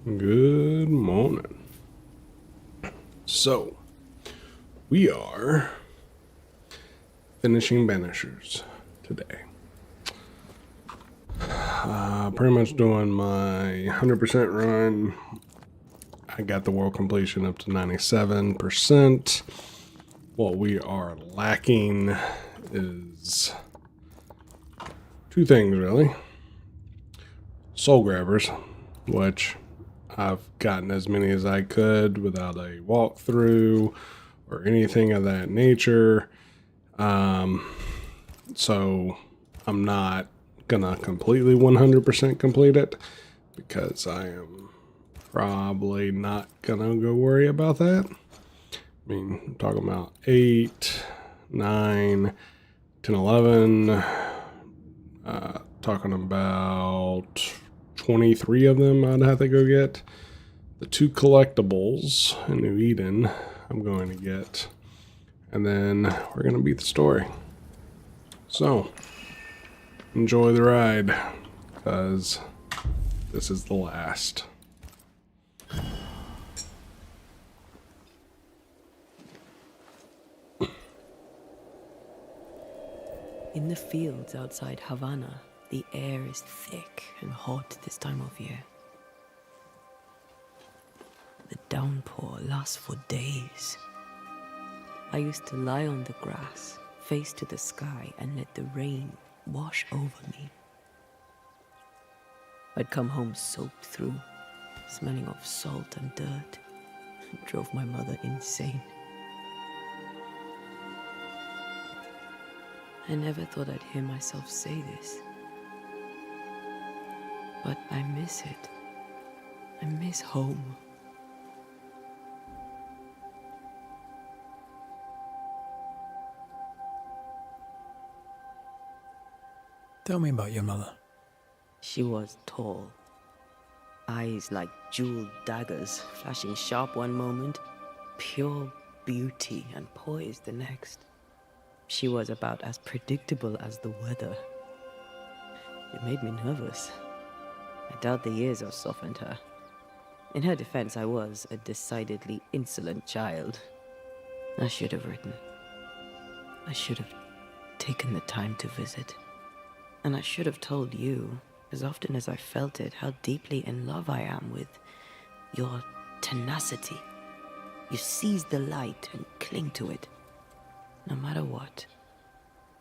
Good morning. So, we are finishing Banishers today. Pretty much doing my 100% run. I got the world completion up to 97%. What we are lacking is two things, really. Soul grabbers, which I've gotten as many as I could without a walkthrough or anything of that nature. So I'm not gonna completely 100% complete it because I am probably not gonna go worry about that. I mean, I'm talking about 8, 9, 10, 11, talking about 23 of them I'd have to go get. The 2 collectibles in New Eden I'm going to get. And then we're going to beat the story. So, enjoy the ride, because this is the last. In the fields outside Havana, the air is thick and hot this time of year. The downpour lasts for days. I used to lie on the grass, face to the sky, and let the rain wash over me. I'd come home soaked through, smelling of salt and dirt. It drove my mother insane. I never thought I'd hear myself say this. But I miss it. I miss home. Tell me about your mother. She was tall. Eyes like jeweled daggers, flashing sharp one moment, pure beauty and poise the next. She was about as predictable as the weather. It made me nervous. I doubt the years have softened her. In her defense, I was a decidedly insolent child. I should have written. I should have taken the time to visit. And I should have told you, as often as I felt it, how deeply in love I am with your tenacity. You seize the light and cling to it, no matter what.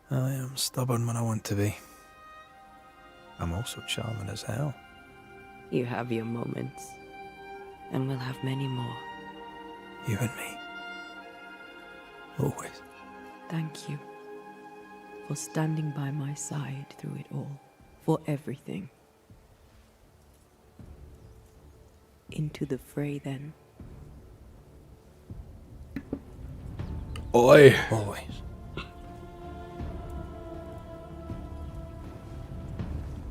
I am stubborn when I want to be. I'm also charming as hell. You have your moments, and we'll have many more. You and me. Always. Thank you for standing by my side through it all, for everything. Into the fray, then. Oi! Always.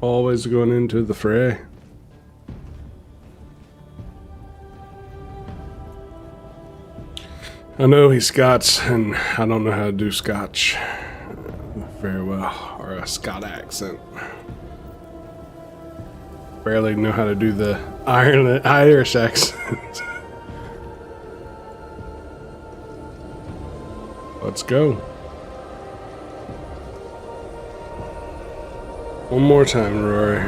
Always going into the fray. I know he's Scots, and I don't know how to do Scotch very well, or a Scot accent. Barely know how to do the Irish accent. Let's go. One more time, Rory.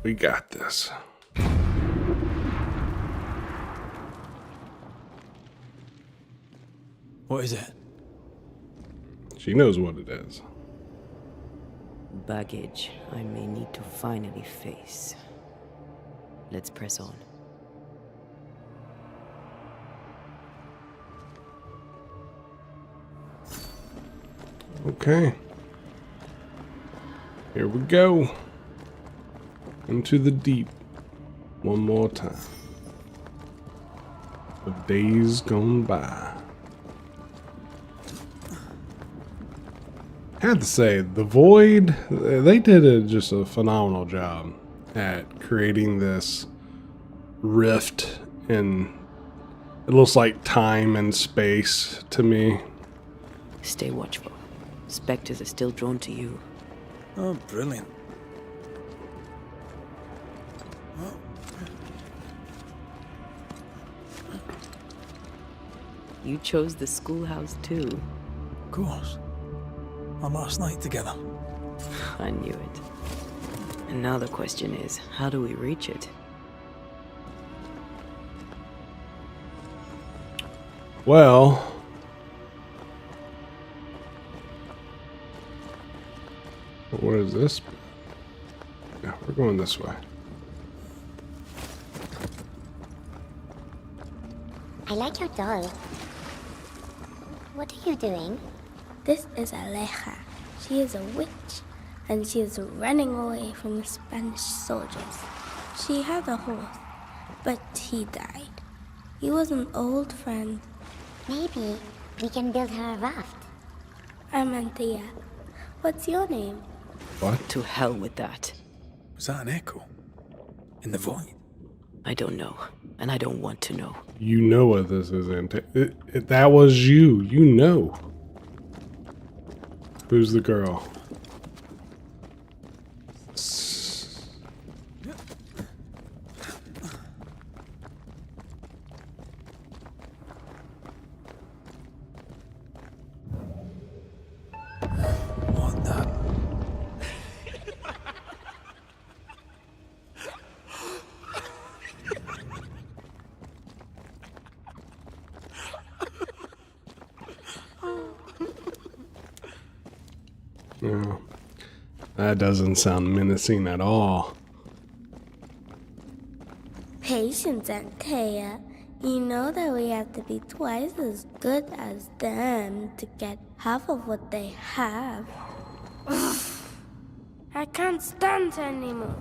We got this. What is it? She knows what it is. Baggage I may need to finally face. Let's press on. Okay. Here we go. Into the deep. One more time. Of days gone by. I have to say, the Void, they did just a phenomenal job at creating this rift in, it looks like time and space to me. Stay watchful. Spectres are still drawn to you. Oh, brilliant. You chose the schoolhouse too. Of course. Our last night together. I knew it. And now the question is, how do we reach it? Well, what is this? Yeah, we're going this way. I like your doll. What are you doing? This is Aleja. She is a witch, and she is running away from the Spanish soldiers. She had a horse, but he died. He was an old friend. Maybe we can build her a raft. I'm Antia. What's your name? What? To hell with that. Was that an echo? In the void? I don't know, and I don't want to know. You know what this is, that was you. You know. Who's the girl? What the? No, that doesn't sound menacing at all. Patience, Antea. You know that we have to be twice as good as them to get half of what they have. I can't stand her anymore.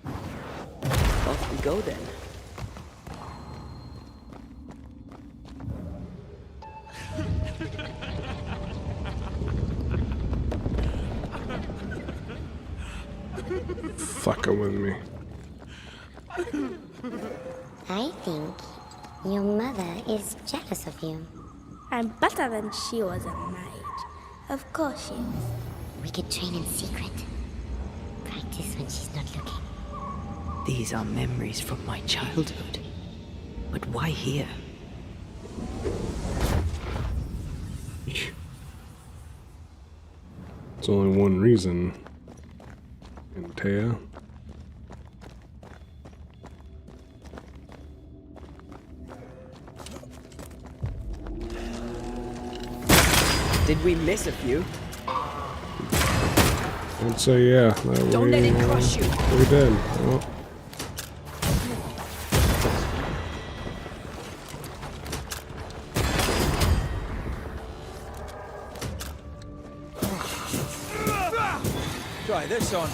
Off we go then. Fucking with me. I think your mother is jealous of you. I'm better than she was a mage. Of course she is. We could train in secret. Practice when she's not looking. These are memories from my childhood. But why here? It's only one reason. Antea. Did we miss a few? I'd say yeah. Don't let it crush you. We did. Well, Try this on.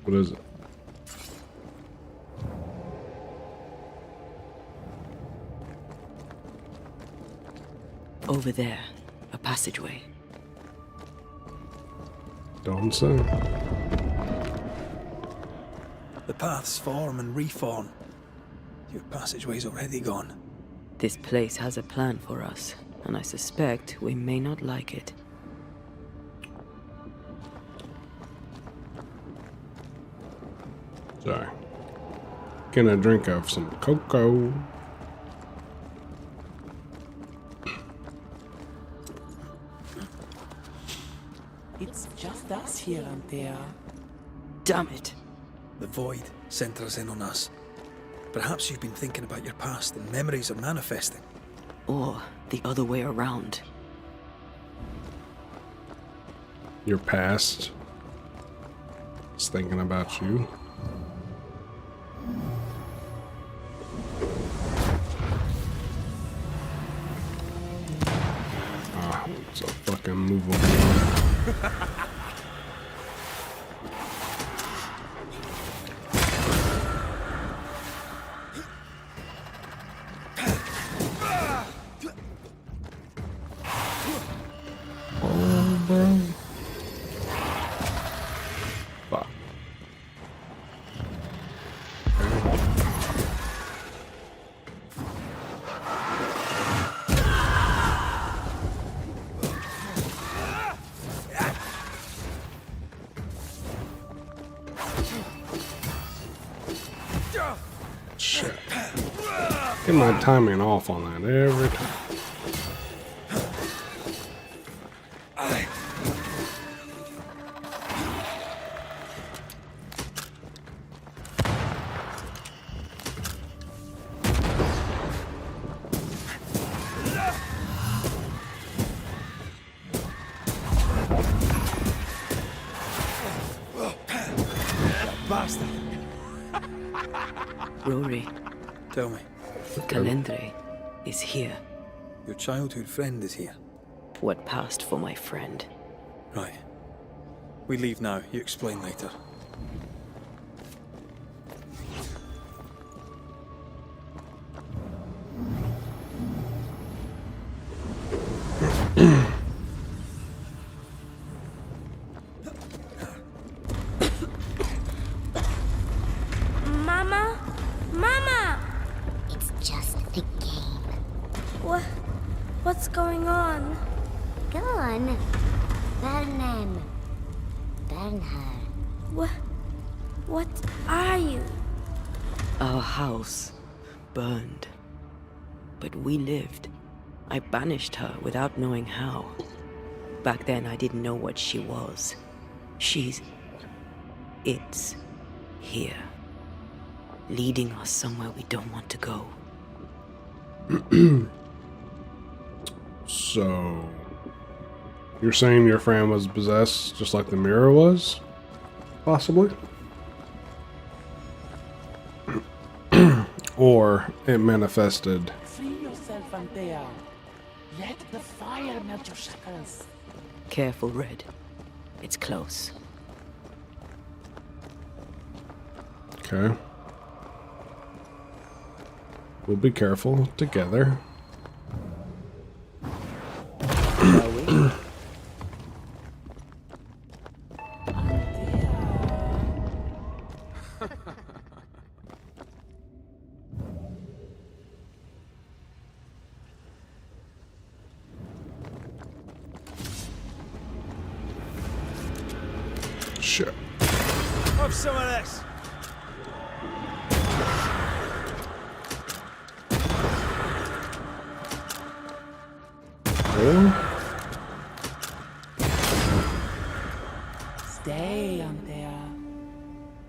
what is it? Over there, a passageway. Don't say. The paths form and reform. Your passageway's already gone. This place has a plan for us, and I suspect we may not like it. Sorry. Can I drink of some cocoa? It's just us here and there. Damn it! The void centers in on us. Perhaps you've been thinking about your past and memories are manifesting. Or the other way around. Your past. It's thinking about you. Ah, it's a fucking movable. Fuck. Get my timing off on that every time. Bastard! Rory, Tell me, Calendre is here. your childhood friend is here. What passed for my friend? Right. We leave now. You explain later. Mama? Mama! It's just a game. What's going on? Go on. Vernon. Bernhard. What are you? Our house burned. But we lived. I banished her without knowing how. Back then, I didn't know what she was. It's here. Leading us somewhere we don't want to go. So, you're saying your friend was possessed just like the mirror was? Possibly? Or it manifested. Free yourself, Antea. Let the fire melt your shackles. Careful, Red. It's close. Okay. We'll be careful together. Shall we? Shit. Have some of this. Oh, Stay, Antea.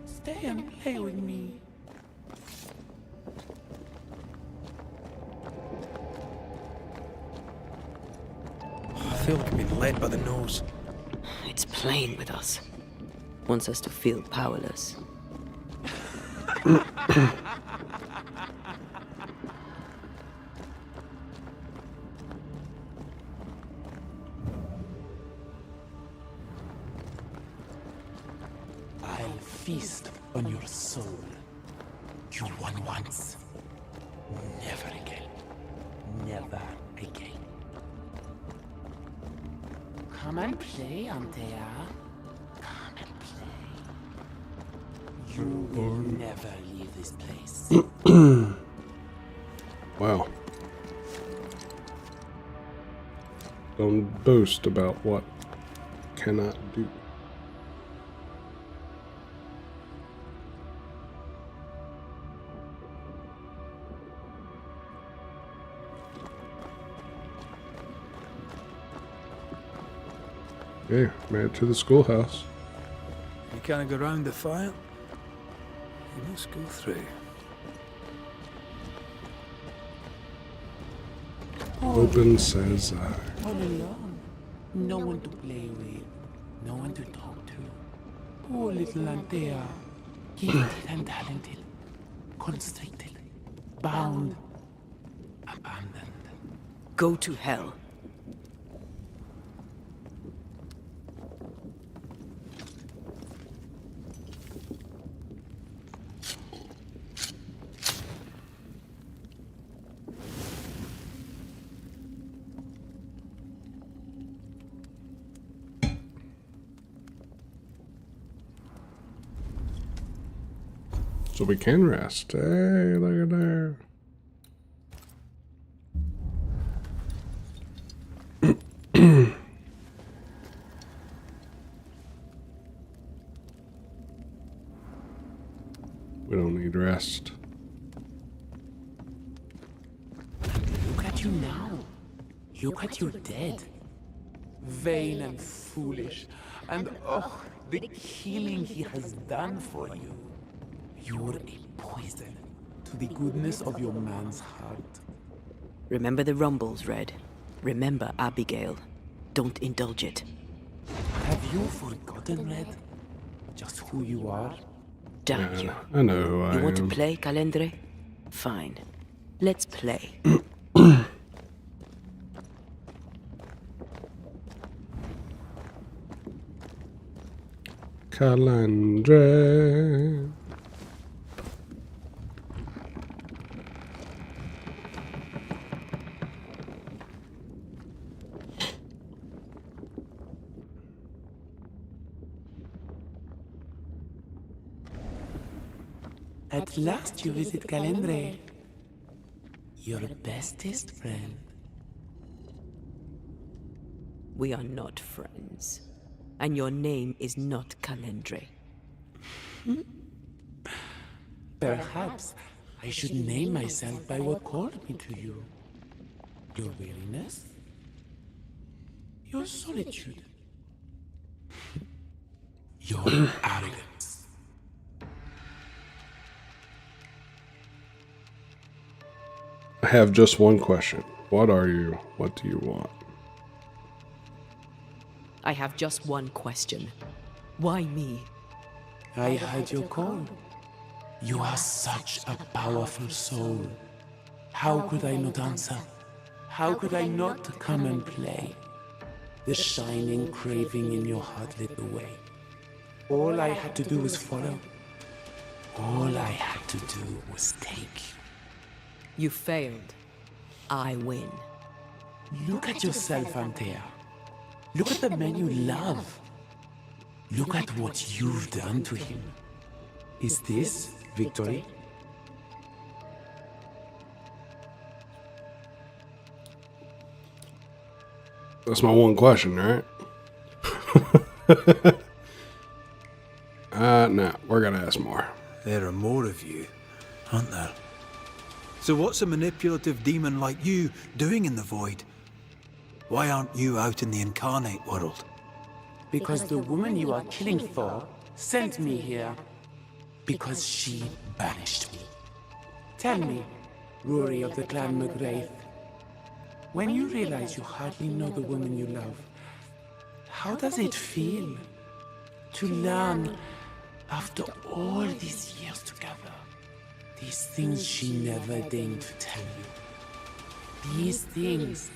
Stay and play with me. I feel like I'm being led by the nose. It's playing with us. Wants us to feel powerless. I'll feast on your soul. You won once. Never again. Never again. Come and play, Antea. Come and play. You will never leave this place. wow. Don't boast about what cannot do. Okay, made it to the schoolhouse. You can't go round the fire. You must go through. Open says I. All alone. No one to play with. No one to talk to. Poor little Antea. Gifted and talented. Constricted. Bound. Abandoned. Go to hell. So we can rest. Hey, look at there. We don't need rest. Look at you dead. Vain and foolish. And oh, the killing he has done for you. You're a poison to the goodness of your man's heart. Remember the rumbles, Red. Remember Abigail. Don't indulge it. Have you forgotten, Red? Just who you are? Damn you. I know who I You want to am. play, Calendre? Fine. Let's play. Calandre. At last you visit Calendre. Your bestest friend. We are not friends. And your name is not Calendre. Perhaps I should name myself by what called me to you. Your weariness? Your solitude? Your arrogance? I have just one question. What are you? What do you want? I have just one question. Why me? I heard your call. You are such a powerful soul. How could I not answer? How could I not come and play? The shining craving in your heart lit the way. All I had to do was follow. All I had to do was take. You failed. I win. Look at yourself, Antea. Look at the man you love. Look at what you've done to him. Is this victory? That's my one question, right? Nah, we're gonna ask more. There are more of you, aren't there? So what's a manipulative demon like you doing in the void? Why aren't you out in the incarnate world? Because the woman you are killing for sent me here. Because she banished me. Tell me, Rory of the clan McGrath, when you realize you hardly know the woman you love, how does it feel to learn, after all these years together, these things she never deigned to tell you? These things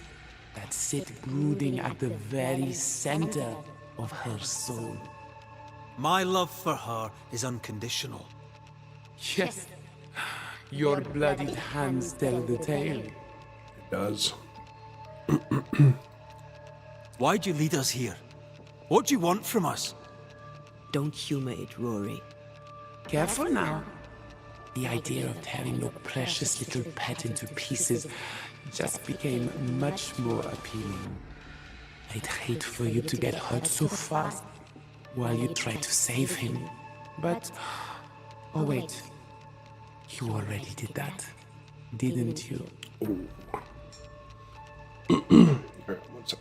that sit brooding at the very center of her soul. My love for her is unconditional. Yes, your bloodied hands tell the tale. It does. Why'd you lead us here? What do you want from us? Don't humor it, Rory. Careful now. The idea of tearing your precious little pet into pieces just became much more appealing. I'd hate for you to get hurt so fast while you try to save him. But, oh wait, you already did that, didn't you? Alright, what's up?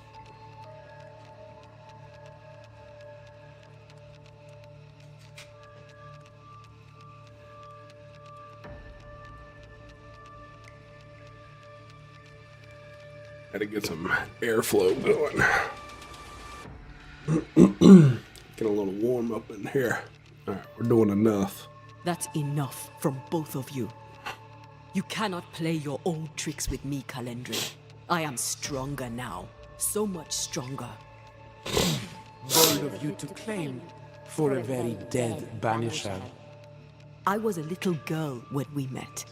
Gotta get some airflow going. Get a little warm up in here. Alright, we're doing enough. That's enough from both of you. You cannot play your old tricks with me, Calendre. I am stronger now. So much stronger. Bold of you to claim for a very dead Banisher. I was a little girl when we met.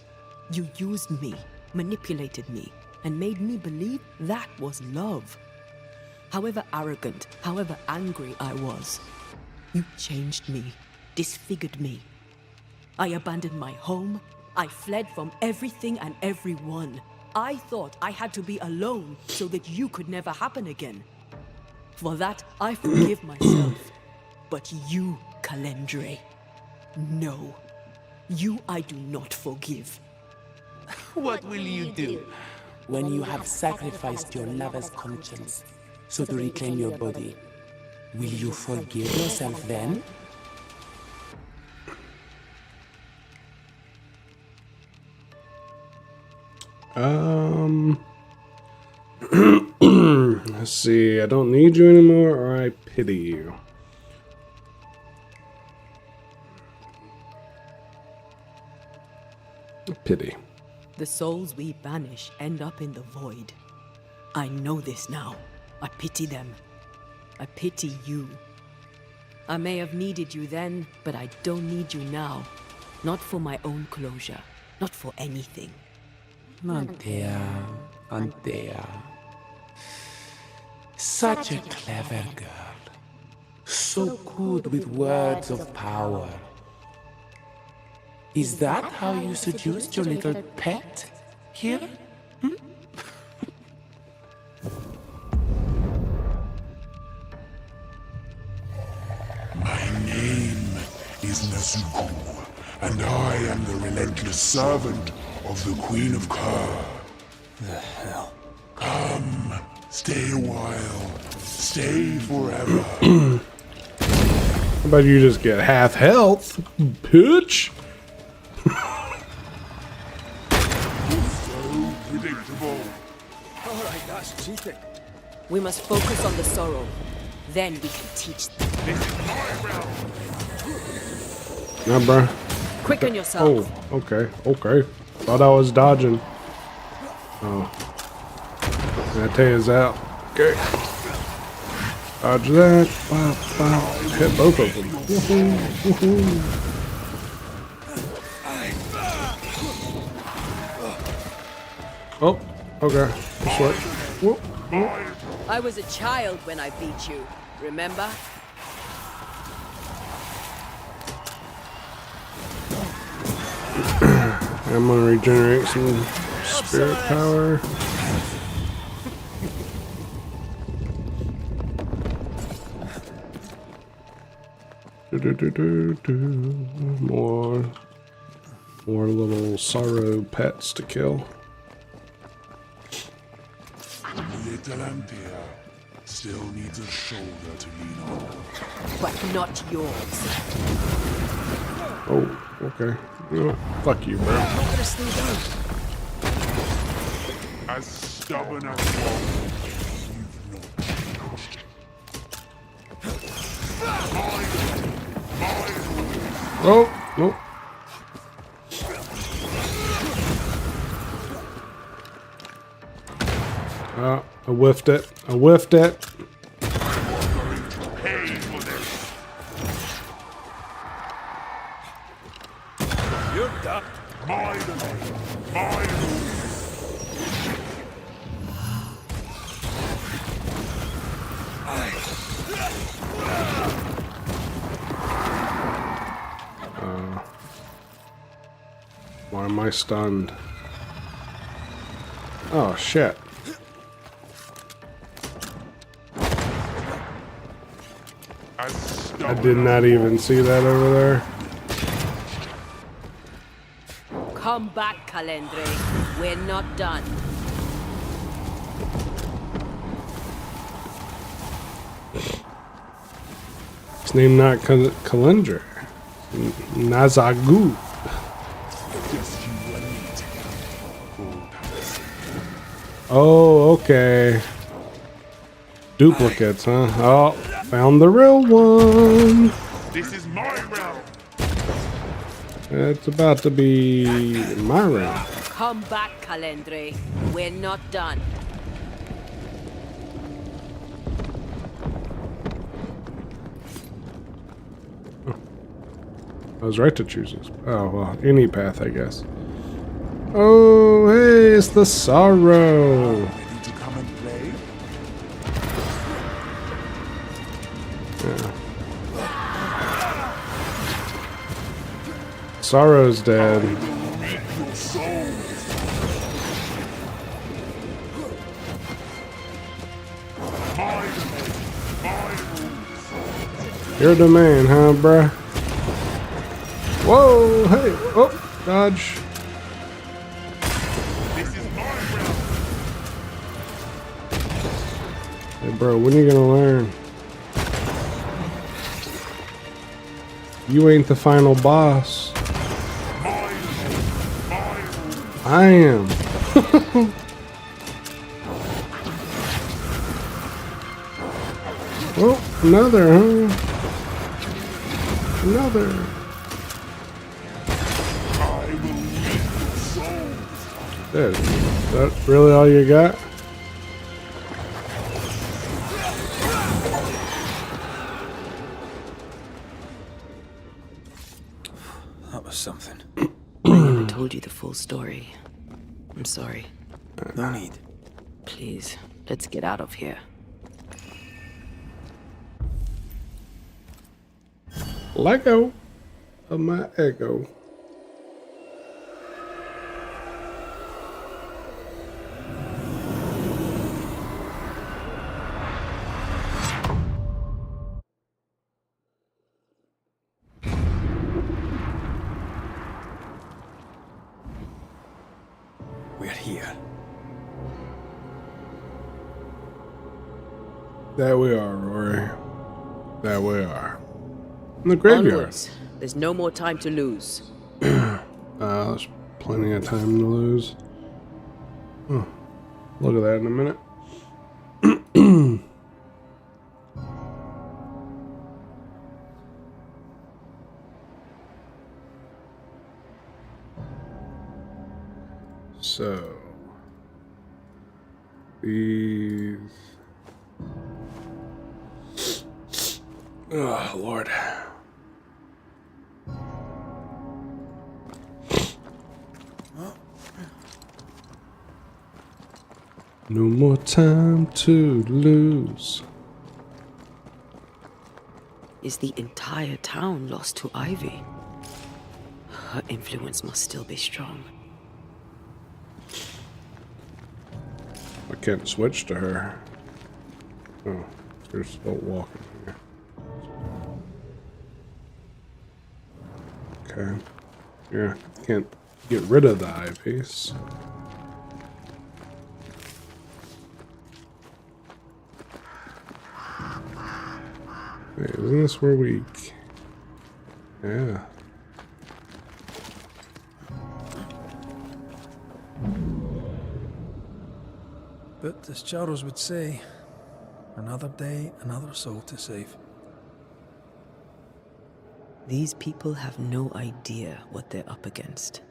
You used me, manipulated me, and made me believe that was love. However arrogant, however angry I was, you changed me, disfigured me. I abandoned my home. I fled from everything and everyone. I thought I had to be alone so that you could never happen again. For that, I forgive myself. But you, Calendre, no. You I do not forgive. What will you do? when you have sacrificed your lover's conscience so to reclaim your body, will you forgive yourself then? Let's see. I don't need you anymore, or I pity you. Pity. The souls we banish end up in the void. I know this now. I pity them. I pity you. I may have needed you then, but I don't need you now. Not for my own closure. Not for anything. Antea, Antea. Such a clever girl. So good with words of power. Is that how you seduced your little pet here? My name is Nezuko, and I am the relentless servant of the Queen of Kher. The hell? Come, stay a while, stay forever. How about you just get half health, bitch? So predictable. Alright, that's cheating. We must focus on the sorrow. Then we can teach them. This is my realm. Nah, bruh. Quicken yourself. Oh, okay, okay. Thought I was dodging. Oh. Antea's out. Okay. Dodge that. Wow, wow. Hit both of them. Woohoo, woohoo. Oh, okay. This way. Whoop, whoop. I was a child when I beat you. Remember? I'm gonna regenerate some spirit power. More little sorrow pets to kill. Little Antea still needs a shoulder to lean on. But not yours. Oh, okay. You know what? Fuck you, bro. As stubborn as one, you've not changed. Oh, nope. I whiffed it. I whiffed it. Pay for this. You're done. My domain. My rules. Why am I stunned? Oh, shit. As I stubborn did not as even see that over there. Come back, Calendre. We're not done. His name not Kalendra. Nazagu. just you and me together. Full palace. Oh, okay. Duplicates, huh? Oh, found the real one. This is my realm. It's about to be my round. Come back, Calendre. We're not done. I was right to choose this. Oh, well, any path, I guess. Oh, hey, it's the sorrow. Ready to come and play? Sorrow's dead. Make your soul. My domain. My rules. Your domain, huh, bruh? Whoa, hey, oh, dodge. This is my realm. Hey, bro, when are you gonna learn? You ain't the final boss. I am. Oh, another, huh? Another. Dude, is that really all you got? That was something. I never told you the full story. I'm sorry. No need. Please, let's get out of here. Let go of my ego. We're here. There we are, Rory. There we are. In the graveyard. Onwards. There's no more time to lose. There's plenty of time to lose. Oh, look at that in a minute. So, these. Oh, Lord. No more time to lose. Is the entire town lost to Ivy? Her influence must still be strong. I can't switch to her. Oh, you're still walking here. Okay. Yeah, can't get rid of the eyepiece. Wait, isn't this where we... Yeah. But as Charles would say, another day, another soul to save. These people have no idea what they're up against.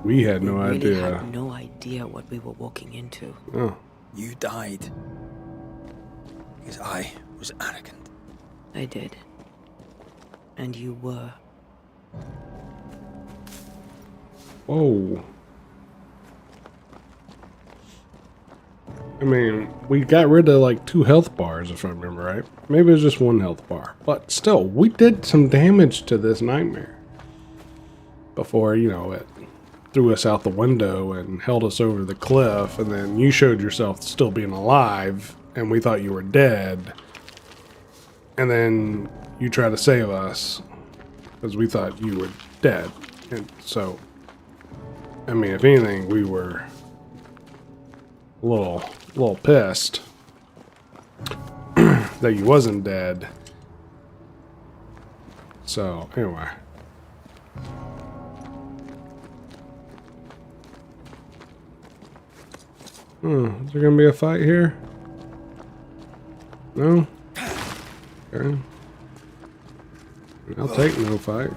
We had no We really idea. had no idea what we were walking into. Oh. You died because I was arrogant. I did. And you were. Whoa. I mean, we got rid of like 2 health bars, if I remember right. Maybe it was just 1 health bar. But still, we did some damage to this nightmare. Before, you know, it threw us out the window and held us over the cliff. And then you showed yourself still being alive. And we thought you were dead. And then you tried to save us. Because we thought you were dead. And so, I mean, if anything, we were a little pissed that you wasn't dead. So, anyway. Is there gonna be a fight here? No? Okay. I'll take no fight.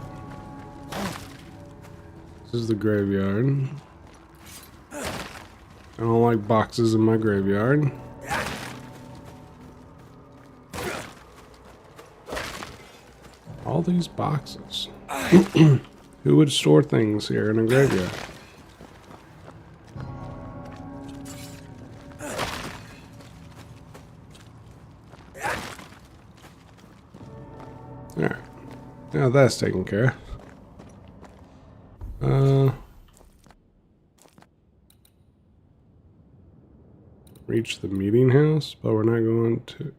This is the graveyard. I don't like boxes in my graveyard. All these boxes. Who would store things here in a graveyard? Alright. Now that's taken care of. Reach the meeting house, but we're not going to...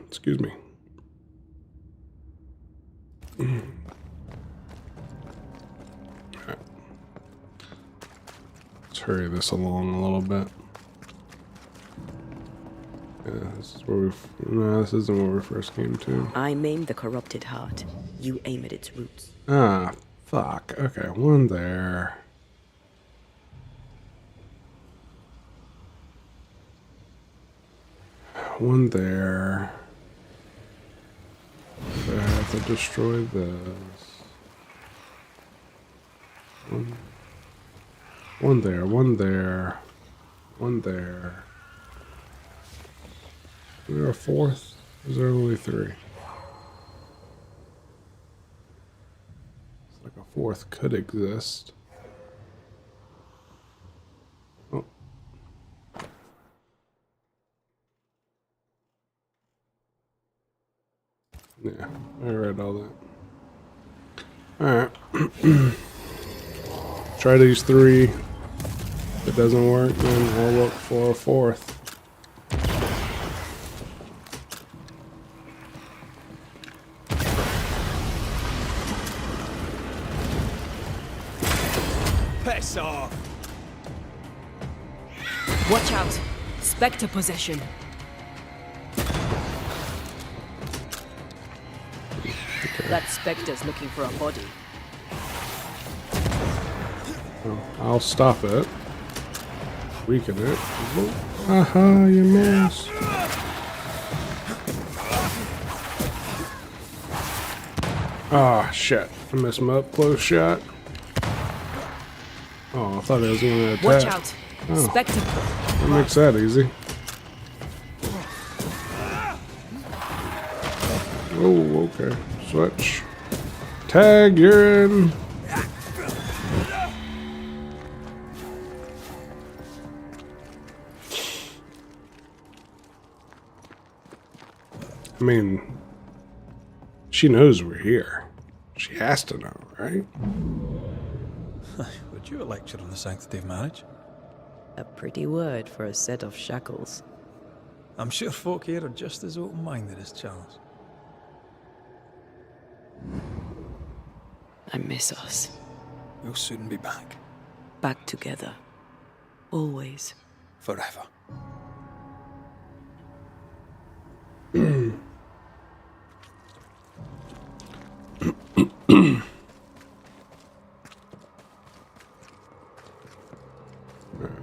excuse me. Alright. Let's hurry this along a little bit. Yeah, this is where we. No, this isn't where we first came to. I maim the corrupted heart. You aim at its roots. Ah, fuck. Okay, one there. One there. I have to destroy this. One there, one there, one there. Is there a fourth? Is there only three? It's like a fourth could exist. Oh. Yeah, I read all that. Alright. Try these three. If it doesn't work, then I'll look for a fourth. Piss off! Watch out! Spectre possession. That spectre's looking for a body. Oh, I'll stop it. Weaken it. Aha, you missed. Ah, shit. I missed my up close shot. Oh, I thought I was going to attack. Watch out! Oh. Spectre. That makes that easy. Oh, okay. Switch. Tag, you're in. I mean, she knows we're here. She has to know, right? Would you a lecture on the sanctity of marriage? A pretty word for a set of shackles. I'm sure folk here are just as open-minded as Charles. I miss us. We'll soon be back. Back together. Always. Forever.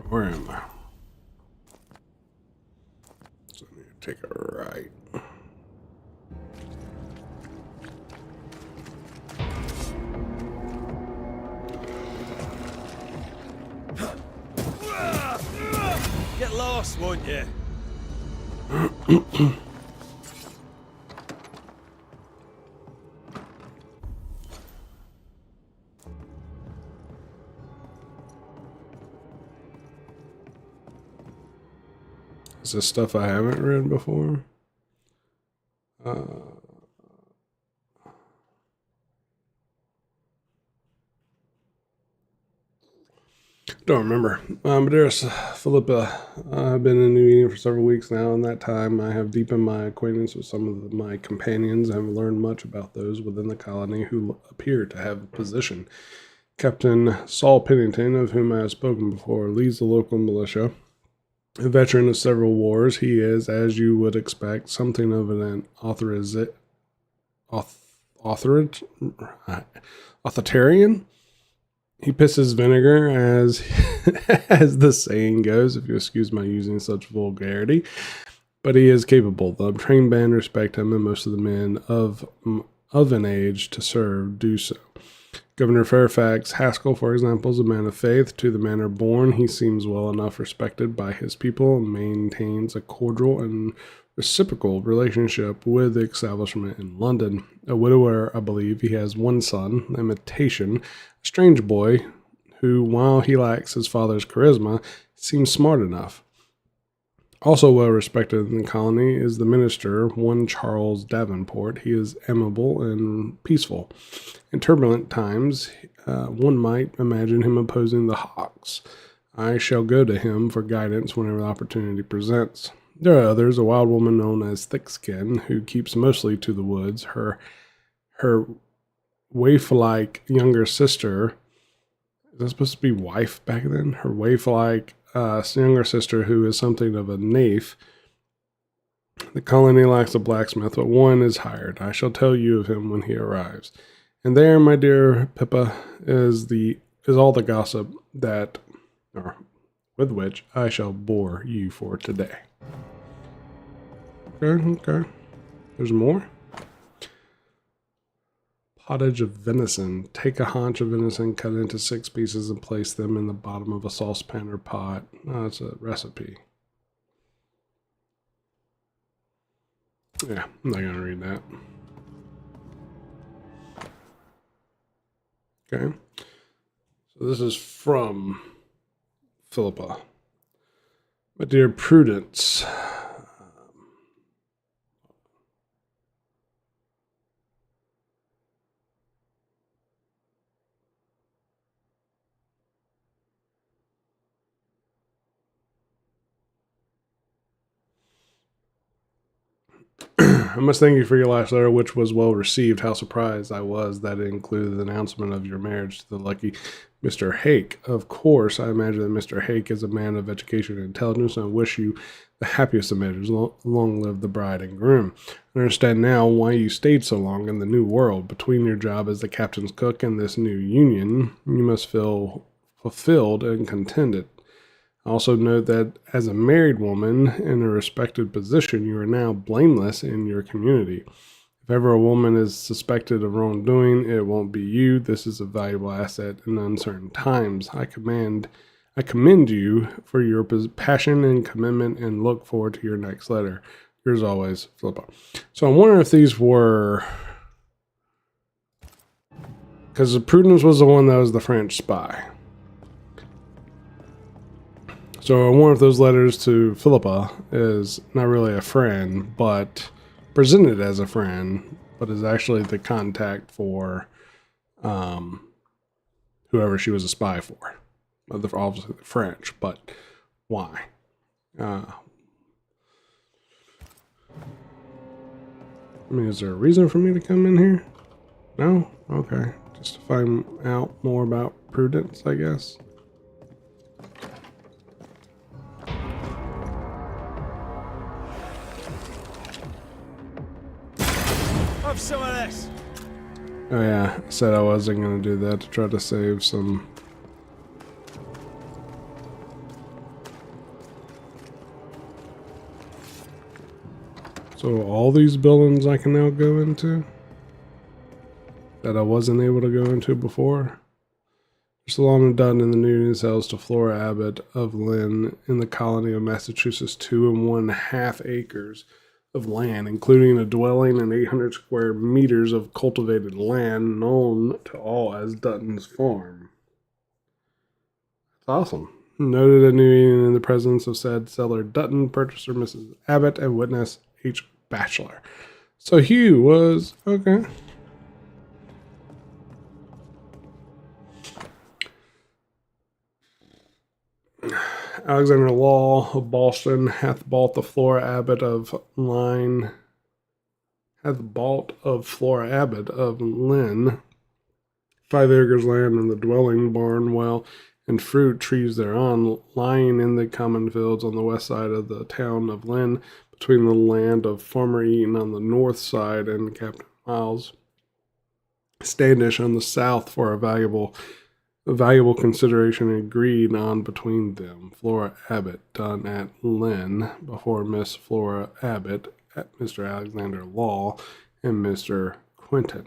Where am I? So I need to take a right. Get lost, won't you? Is this stuff I haven't read before? Don't remember. But there's Philippa. I've been in the meeting for several weeks now. In that time, I have deepened my acquaintance with some of my companions and have learned much about those within the colony who appear to have a position. Captain Saul Pennington, of whom I have spoken before, leads the local militia. A veteran of several wars, he is, as you would expect, something of an authoritarian. He pisses vinegar, as as the saying goes, if you excuse my using such vulgarity. But he is capable. The trained band respect him, and most of the men of an age to serve do so. Governor Fairfax Haskell, for example, is a man of faith. To the manner born, he seems well enough respected by his people and maintains a cordial and reciprocal relationship with the establishment in London. A widower, I believe, he has one son, Imitation, a strange boy who, while he lacks his father's charisma, seems smart enough. Also well respected in the colony is the minister, one Charles Davenport. He is amiable and peaceful. In turbulent times, one might imagine him opposing the Hawks. I shall go to him for guidance whenever the opportunity presents. There are others, a wild woman known as Thickskin, who keeps mostly to the woods. Her waif-like younger sister Is that supposed to be wife back then? Her waif-like younger sister, who is something of a naif. The colony lacks a blacksmith, but one is hired. I shall tell you of him when he arrives. And there, my dear Pippa, is all the gossip with which I shall bore you for today. Okay. There's more. Pottage of venison. Take a haunch of venison, cut into 6 pieces, and place them in the bottom of a saucepan or pot. Oh, that's a recipe. Yeah, I'm not going to read that. Okay. So this is from Philippa. My dear Prudence, I must thank you for your last letter, which was well received. How surprised I was that it included the announcement of your marriage to the lucky Mr. Hake. Of course, I imagine that Mr. Hake is a man of education and intelligence, and I wish you the happiest of marriages. Long live the bride and groom. I understand now why you stayed so long in the new world. Between your job as the captain's cook and this new union, you must feel fulfilled and contented. Also note that as a married woman in a respected position, you are now blameless in your community. If ever a woman is suspected of wrongdoing, it won't be you. This is a valuable asset in uncertain times. I commend you for your passion and commitment and look forward to your next letter. Yours always, Philippa. So I wonder if these were... Because Prudence was the one that was the French spy. So I wonder if those letters to Philippa is not really a friend, but presented as a friend, but is actually the contact for whoever she was a spy for. Obviously the French, but why? I mean, is there a reason for me to come in here? No? Okay. Just to find out more about Prudence, I guess. Some of this. Oh yeah, I said I wasn't going to do that to try to save some. So all these buildings I can now go into that I wasn't able to go into before. Solomon Dutton in the new sells to Flora Abbott of Lynn in the colony of Massachusetts 2 1/2 acres of land, including a dwelling and 800 square meters of cultivated land known to all as Dutton's Farm. That's awesome. Noted a new union in the presence of said seller Dutton, purchaser Mrs. Abbott, and witness H. Batchelor. So Hugh was... okay. Alexander Law of Boston hath bought the Flora Abbott of Lynn, 5 acres land and the dwelling, barn, well, and fruit trees thereon, lying in the common fields on the west side of the town of Lynn, between the land of Farmer Eaton on the north side and Captain Miles Standish on the south, for a valuable consideration agreed on between them. Flora Abbott done at Lynn before Miss Flora Abbott, at Mr. Alexander Law, and Mr. Quinton.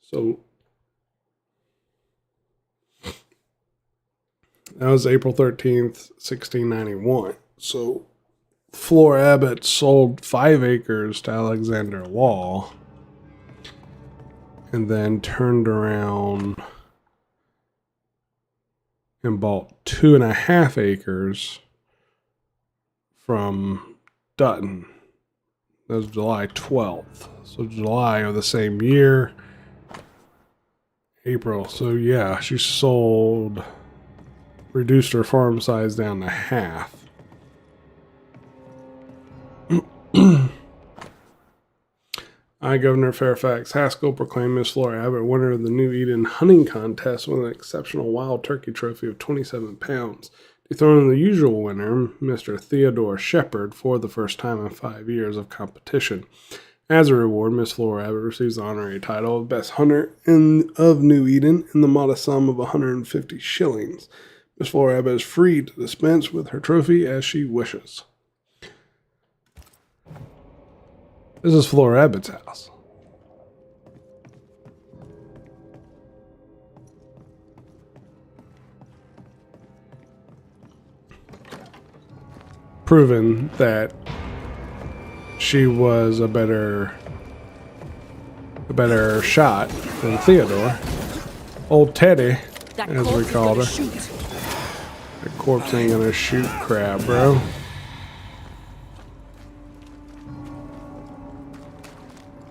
So that was April 13th, 1691. So Flora Abbott sold 5 acres to Alexander Law, and then turned around and bought 2.5 acres from Dutton. That was July 12th. So July of the same year. April. So yeah, she reduced her farm size down to half. I High Governor Fairfax Haskell proclaimed Miss Flora Abbott winner of the New Eden hunting contest with an exceptional wild turkey trophy of 27 pounds, dethroning the usual winner, Mr. Theodore Shepard, for the first time in 5 years of competition. As a reward, Miss Flora Abbott receives the honorary title of Best Hunter of New Eden in the modest sum of 150 shillings. Miss Flora Abbott is free to dispense with her trophy as she wishes. This is Flora Abbott's house. Proven that she was a better shot than Theodore. Old Teddy, as we called her. That corpse ain't gonna shoot crap, bro.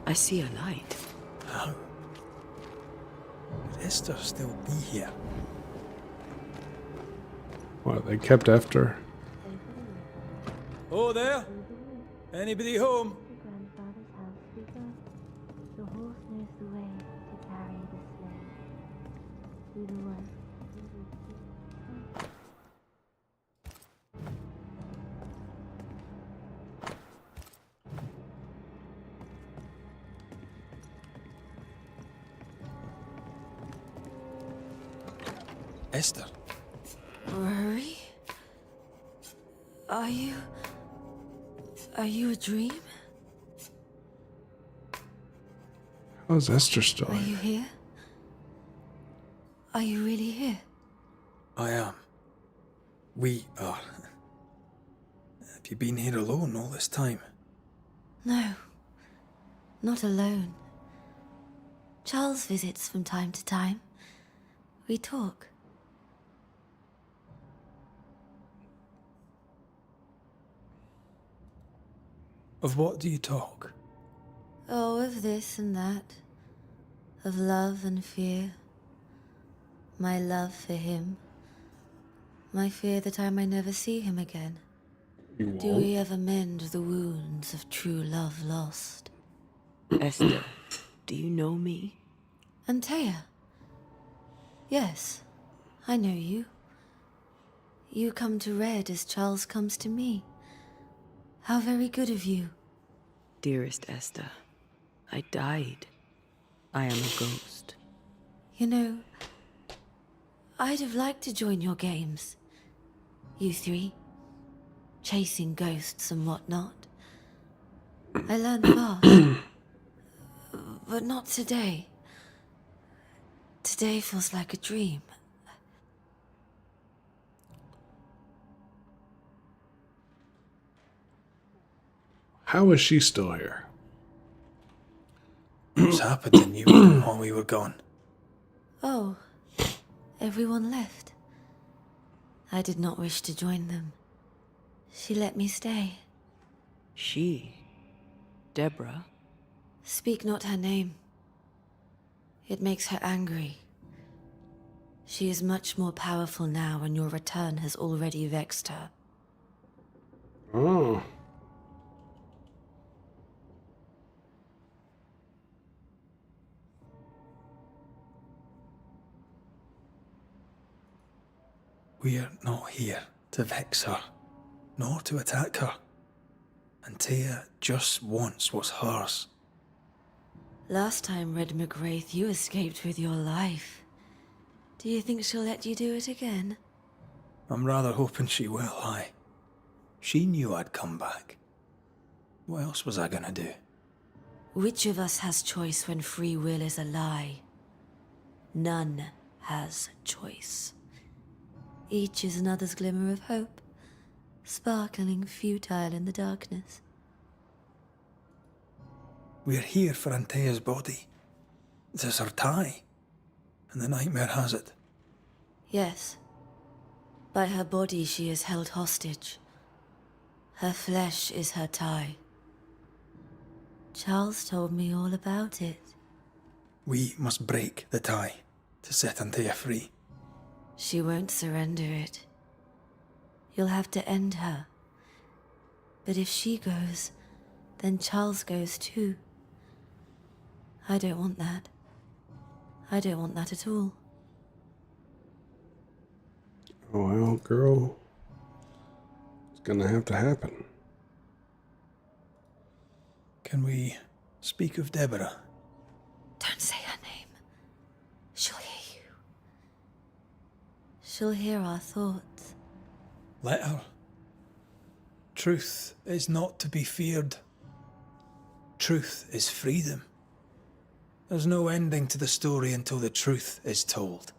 I see a light. How? Would Esther still be here? What, they kept after her? Oh, there? Anybody home? Grandfather's house we go. The horse knows the way to carry the sleigh. To the one. Esther? Rory? Are you a dream? How's Esther still Are here? you here? Are you really here? I am. We are. Have you been here alone all this time? No, not alone. Charles visits from time to time. We talk. Of what do you talk? Oh, of this and that. Of love and fear. My love for him. My fear that I may never see him again. You Do won't? we ever mend the wounds of true love lost? Esther, do you know me? Antea? Yes, I know you. You come to Red as Charles comes to me. How very good of you. Dearest Esther, I died. I am a ghost. You know, I'd have liked to join your games. You three. Chasing ghosts and whatnot. I learned fast. But not today. Today feels like a dream. How is she still here? What's happened in New Eden while we were gone? Oh, everyone left. I did not wish to join them. She let me stay. She? Deborah? Speak not her name. It makes her angry. She is much more powerful now, and your return has already vexed her. Oh. We're not here to vex her, nor to attack her. Antea just wants what's hers. Last time, Red McGrath, you escaped with your life. Do you think she'll let you do it again? I'm rather hoping she will, aye. She knew I'd come back. What else was I gonna do? Which of us has choice when free will is a lie? None has choice. Each is another's glimmer of hope, sparkling futile in the darkness. We're here for Antea's body. This is her tie. And the nightmare has it. Yes. By her body she is held hostage. Her flesh is her tie. Charles told me all about it. We must break the tie to set Antea free. She won't surrender it. You'll have to end her. But if she goes, then Charles goes too. I don't want that. I don't want that at all. Oh, well, girl. It's gonna have to happen. Can we speak of Deborah? Don't say her name. She'll hear you. She'll hear our thoughts. Let her. Truth is not to be feared. Truth is freedom. There's no ending to the story until the truth is told.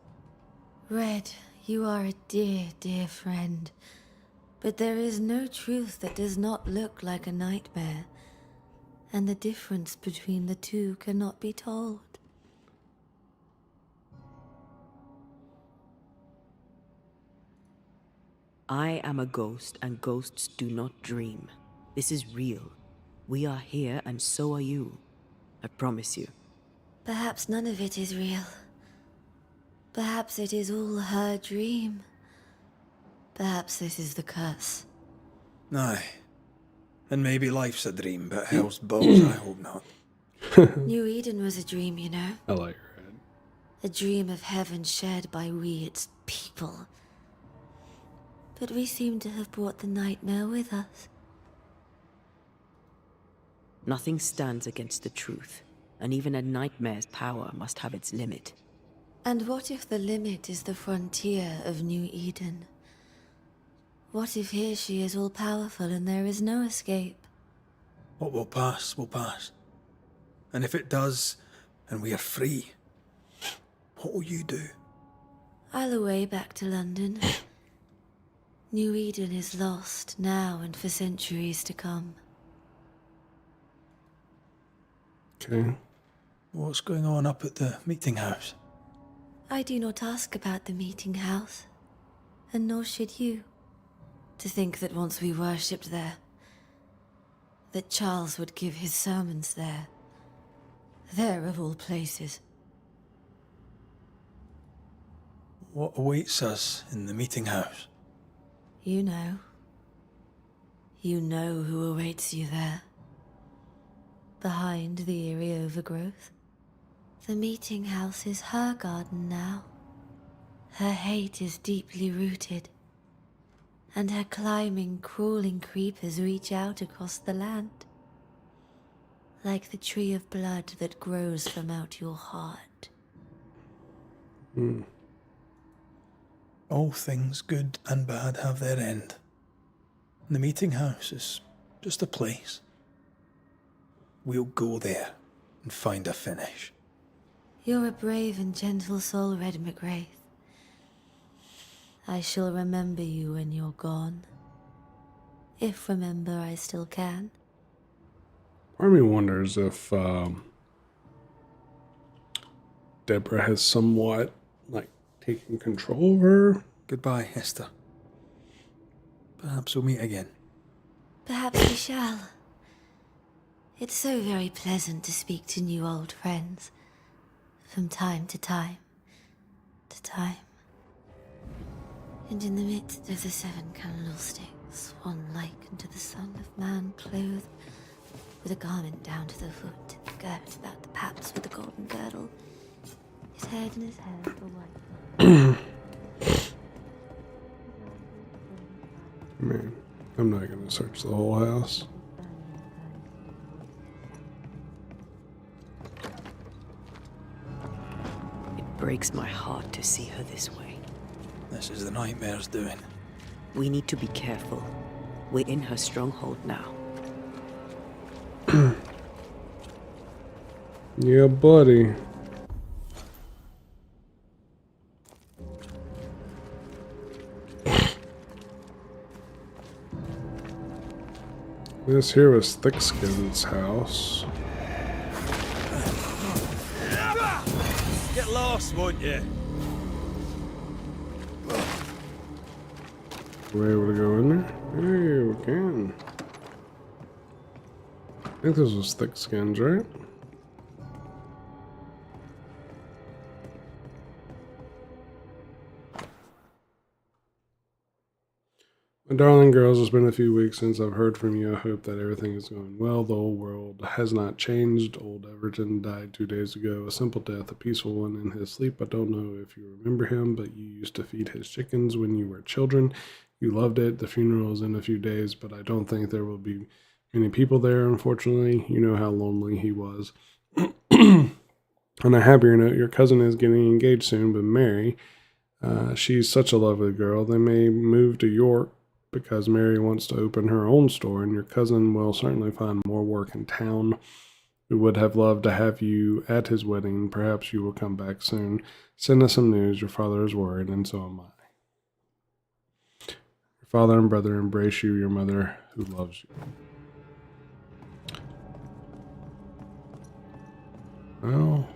Red, you are a dear, dear friend. But there is no truth that does not look like a nightmare. And the difference between the two cannot be told. I am a ghost, and ghosts do not dream. This is real. We are here, and so are you. I promise you. Perhaps none of it is real. Perhaps it is all her dream. Perhaps this is the curse. Aye. And maybe life's a dream, but hell's balls, I hope not. New Eden was a dream, you know. I like Red. A dream of heaven shared by we, its people. But we seem to have brought the nightmare with us. Nothing stands against the truth, and even a nightmare's power must have its limit. And what if the limit is the frontier of New Eden? What if here she is all-powerful and there is no escape? What will pass, will pass. And if it does, and we are free, what will you do? I'll away back to London. New Eden is lost now and for centuries to come. Okay. What's going on up at the meeting house? I do not ask about the meeting house, and nor should you. To think that once we worshipped there, that Charles would give his sermons there. There of all places. What awaits us in the meeting house? You know. You know who awaits you there. Behind the eerie overgrowth. The meeting house is her garden now. Her hate is deeply rooted. And her climbing, crawling creepers reach out across the land. Like the tree of blood that grows from out your heart. All things good and bad have their end. The meeting house is just a place. We'll go there and find a finish. You're a brave and gentle soul, Red McGrath. I shall remember you when you're gone. If remember I still can. Part of me wonders if Deborah has somewhat, like, taken control of her. Goodbye, Esther. Perhaps we'll meet again. Perhaps we shall. It's so very pleasant to speak to new old friends. From time to time. To time. And in the midst of the 7 candlesticks, one like unto the Son of Man, clothed with a garment down to the foot, girt about the paps with a golden girdle. His head and his hair were white. Man, I'm not gonna search the whole house. It breaks my heart to see her this way. This is the nightmare's doing. We need to be careful. We're in her stronghold now. Yeah, buddy. This here was Thickskin's house. Get lost, won't you? We're able to go in there? Hey, we can. I think this was Thickskin's, right? My darling girls, it's been a few weeks since I've heard from you. I hope that everything is going well. The whole world has not changed. Old Everton died 2 days ago. A simple death, a peaceful one in his sleep. I don't know if you remember him, but you used to feed his chickens when you were children. You loved it. The funeral is in a few days, but I don't think there will be many people there, unfortunately. You know how lonely he was. On a happier note, your cousin is getting engaged soon, but Mary, she's such a lovely girl. They may move to York because Mary wants to open her own store, and your cousin will certainly find more work in town. We would have loved to have you at his wedding. Perhaps you will come back soon. Send us some news. Your father is worried, and so am I. Your father and brother embrace you, your mother who loves you. Well,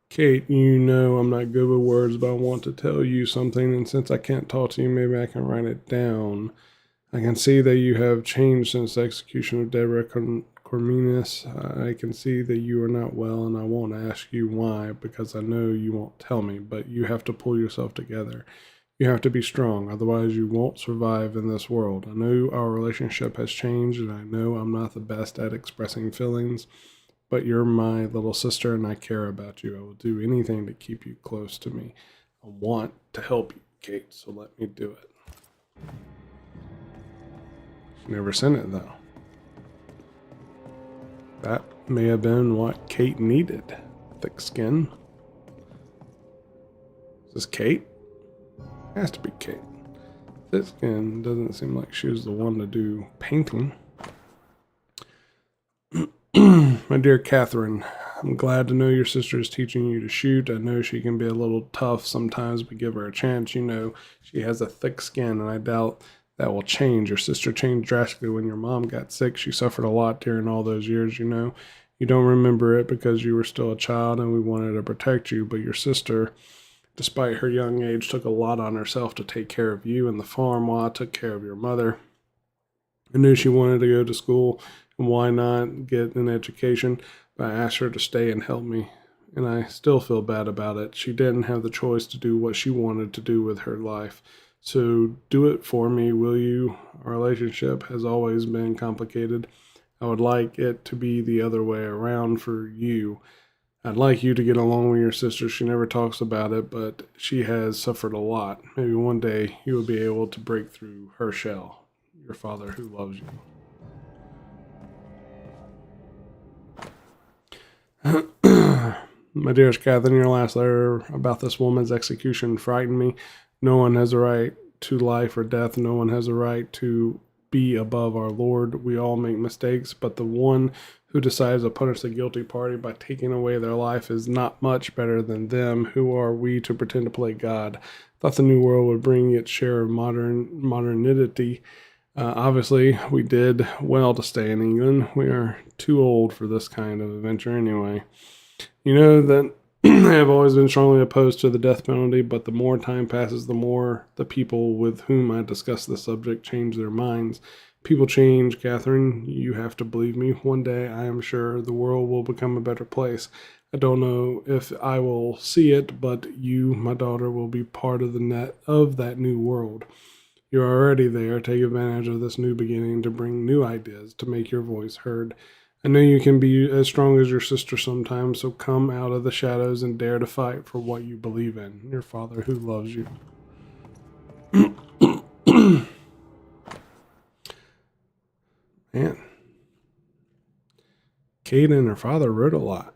Kate, you know I'm not good with words, but I want to tell you something, and since I can't talk to you, maybe I can write it down. I can see that you have changed since the execution of Deborah Corminus. I can see that you are not well, and I won't ask you why, because I know you won't tell me, but you have to pull yourself together. You have to be strong, otherwise you won't survive in this world. I know our relationship has changed, and I know I'm not the best at expressing feelings, but you're my little sister, and I care about you. I will do anything to keep you close to me. I want to help you, Kate, so let me do it. She never sent it, though. That may have been what Kate needed. Thick skin. Is this Kate? Has to be Kate. Thick skin doesn't seem like she was the one to do painting. My dear Catherine, I'm glad to know your sister is teaching you to shoot. I know she can be a little tough sometimes, but give her a chance. You know, she has a thick skin, and I doubt that will change. Your sister changed drastically when your mom got sick. She suffered a lot during all those years, you know. You don't remember it because you were still a child and we wanted to protect you, but your sister, despite her young age, took a lot on herself to take care of you and the farm while I took care of your mother. I knew she wanted to go to school, and why not get an education, but I asked her to stay and help me, and I still feel bad about it. She didn't have the choice to do what she wanted to do with her life. So do it for me, will you? Our relationship has always been complicated. I would like it to be the other way around for you. I'd like you to get along with your sister. She never talks about it, but she has suffered a lot. Maybe one day you will be able to break through her shell. Your father who loves you. My dearest Catherine, your last letter about this woman's execution frightened me. No one has a right to life or death. No one has a right to be above our Lord. We all make mistakes, but the one who decides to punish the guilty party by taking away their life is not much better than them. Who are we to pretend to play God? Thought the new world would bring its share of modernity. Obviously, we did well to stay in England. We are too old for this kind of adventure anyway. You know that I have always been strongly opposed to the death penalty, but the more time passes, the more the people with whom I discuss the subject change their minds. People change, Catherine. You have to believe me. One day, I am sure, the world will become a better place. I don't know if I will see it, but you, my daughter, will be part of the net of that new world. You're already there. Take advantage of this new beginning to bring new ideas, to make your voice heard. I know you can be as strong as your sister sometimes, so come out of the shadows and dare to fight for what you believe in. Your father who loves you. Man. Kate and her father wrote a lot.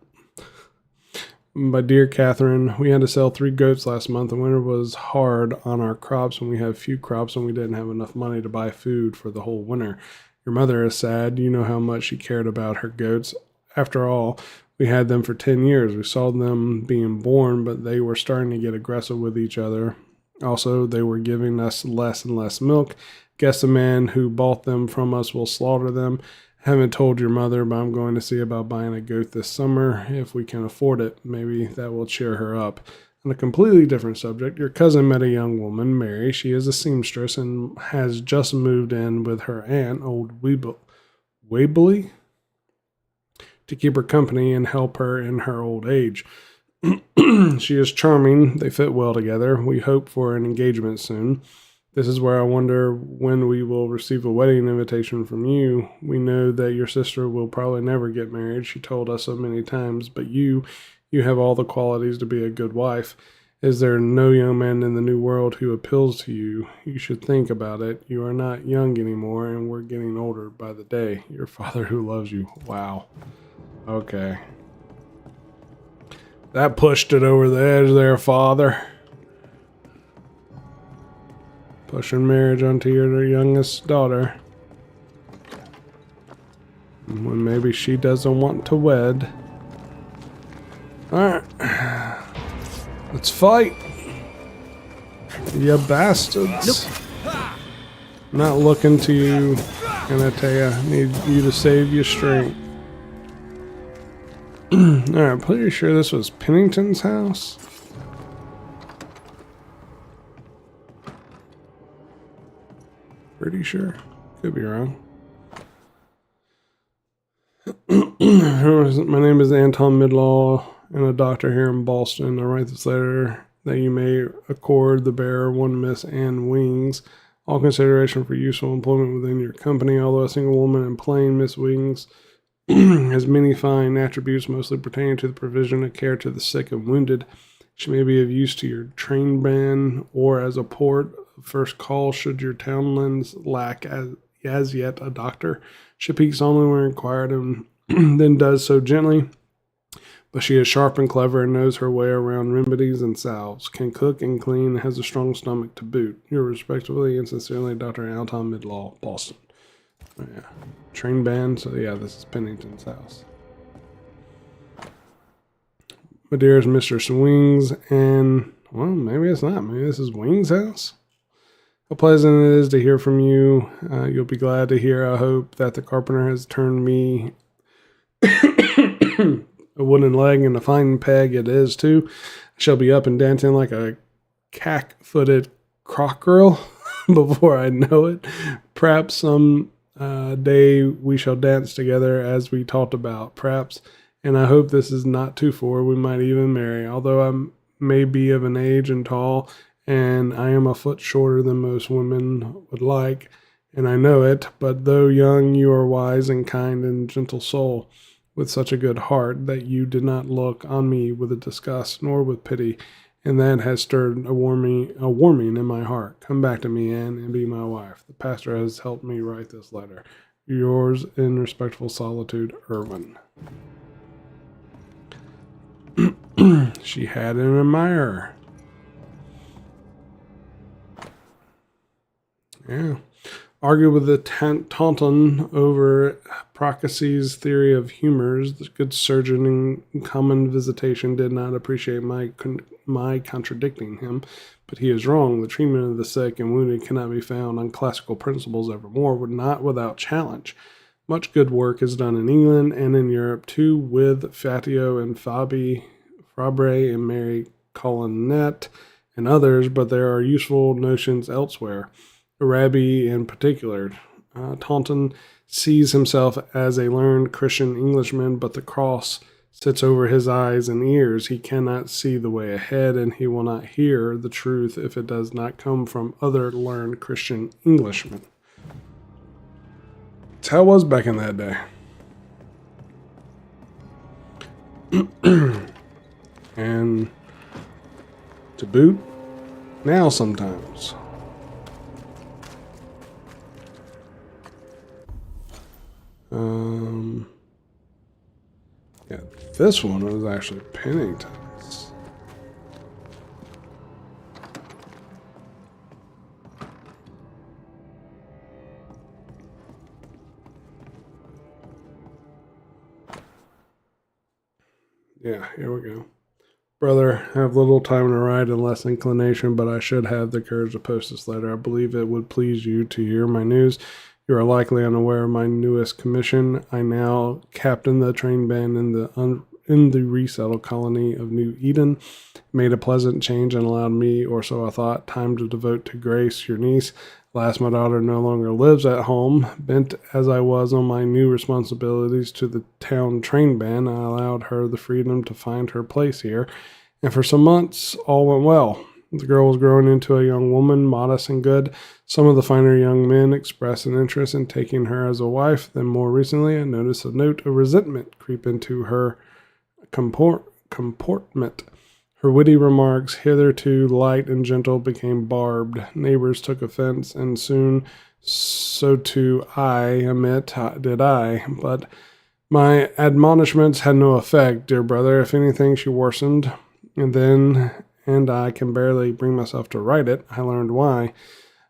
My dear Catherine, we had to sell 3 goats last month. The winter was hard on our crops, and we had few crops, and we didn't have enough money to buy food for the whole winter. Your mother is sad. You know how much she cared about her goats. After all, we had them for 10 years. We saw them being born, but they were starting to get aggressive with each other. Also, they were giving us less and less milk. Guess the man who bought them from us will slaughter them. Haven't told your mother, but I'm going to see about buying a goat this summer if we can afford it. Maybe that will cheer her up. On a completely different subject, your cousin met a young woman, Mary. She is a seamstress and has just moved in with her aunt, old Wabley. to keep her company and help her in her old age. She is charming. They fit well together. We hope for an engagement soon. This is where I wonder when we will receive a wedding invitation from you. We know that your sister will probably never get married. She told us so many times, but you have all the qualities to be a good wife. Is there no young man in the new world who appeals to you? You should think about it. You are not young anymore, and we're getting older by the day. Your father who loves you. Wow. Okay. That pushed it over the edge there, father. Pushing marriage onto your youngest daughter. When maybe she doesn't want to wed. Alright. Let's fight. You bastards. I'm not looking to you. And I tell you, I need you to save your strength. Alright, pretty sure this was Pennington's house. Pretty sure. Could be wrong. My name is Anton Midlaw, and a doctor here in Boston. I write this letter that you may accord the bearer one Miss Anne Wings, all consideration for useful employment within your company, although a single woman in plain Miss Wings has many fine attributes, mostly pertaining to the provision of care to the sick and wounded. She may be of use to your train band or as a port of first call should your townlands lack as yet a doctor. She speaks only when required and then does so gently. But she is sharp and clever and knows her way around remedies and salves, can cook and clean, and has a strong stomach to boot. Yours respectfully and sincerely, Dr. Anton Midlaw, Boston. Oh, yeah. Train band, so yeah, this is Pennington's house. My dearest Mr. Swings, and, well, maybe it's not. Maybe this is Wings' house? How pleasant it is to hear from you. You'll be glad to hear, I hope, that the carpenter has turned me a wooden leg and a fine peg it is, too. I shall be up and dancing like a cack-footed cockerel before I know it. Perhaps some day we shall dance together as we talked about. Perhaps, and I hope this is not too far, we might even marry. Although I may be of an age and tall, and I am a foot shorter than most women would like, and I know it, but though young, you are wise and kind and gentle soul, with such a good heart that you did not look on me with a disgust nor with pity, and that has stirred a warming in my heart. Come back to me, Anne, and be my wife. The pastor has helped me write this letter. Yours in respectful solitude, Irwin. She had an admirer. Yeah. Argued with the Taunton over Procas's theory of humors. The good surgeon in common visitation did not appreciate my contradicting him, but he is wrong. The treatment of the sick and wounded cannot be found on classical principles evermore, not without challenge. Much good work is done in England and in Europe too, with Fatio and Fabre and Mary Collinet and others, but there are useful notions elsewhere. Arabi in particular. Taunton sees himself as a learned Christian Englishman, but the cross sits over his eyes and ears. He cannot see the way ahead, and he will not hear the truth if it does not come from other learned Christian Englishmen. That's how it was back in that day. And to boot, now sometimes. Yeah, this one was actually Pennington's. Yeah, here we go. Brother, I have little time to write and less inclination, but I should have the courage to post this letter. I believe it would please you to hear my news. You are likely unaware of my newest commission. I now captain the train band in the resettled colony of New Eden. Made a pleasant change and allowed me, or so I thought, time to devote to Grace, your niece. Alas, my daughter no longer lives at home. Bent as I was on my new responsibilities to the town train band, I allowed her the freedom to find her place here, and for some months all went well. The girl was growing into a young woman, modest and good. Some of the finer young men expressed an interest in taking her as a wife. Then more recently, I noticed a note of resentment creep into her comportment. Her witty remarks, hitherto light and gentle, became barbed. Neighbors took offense, and soon so too I admit did I. But my admonishments had no effect, dear brother. If anything, she worsened. And I can barely bring myself to write it. I learned why.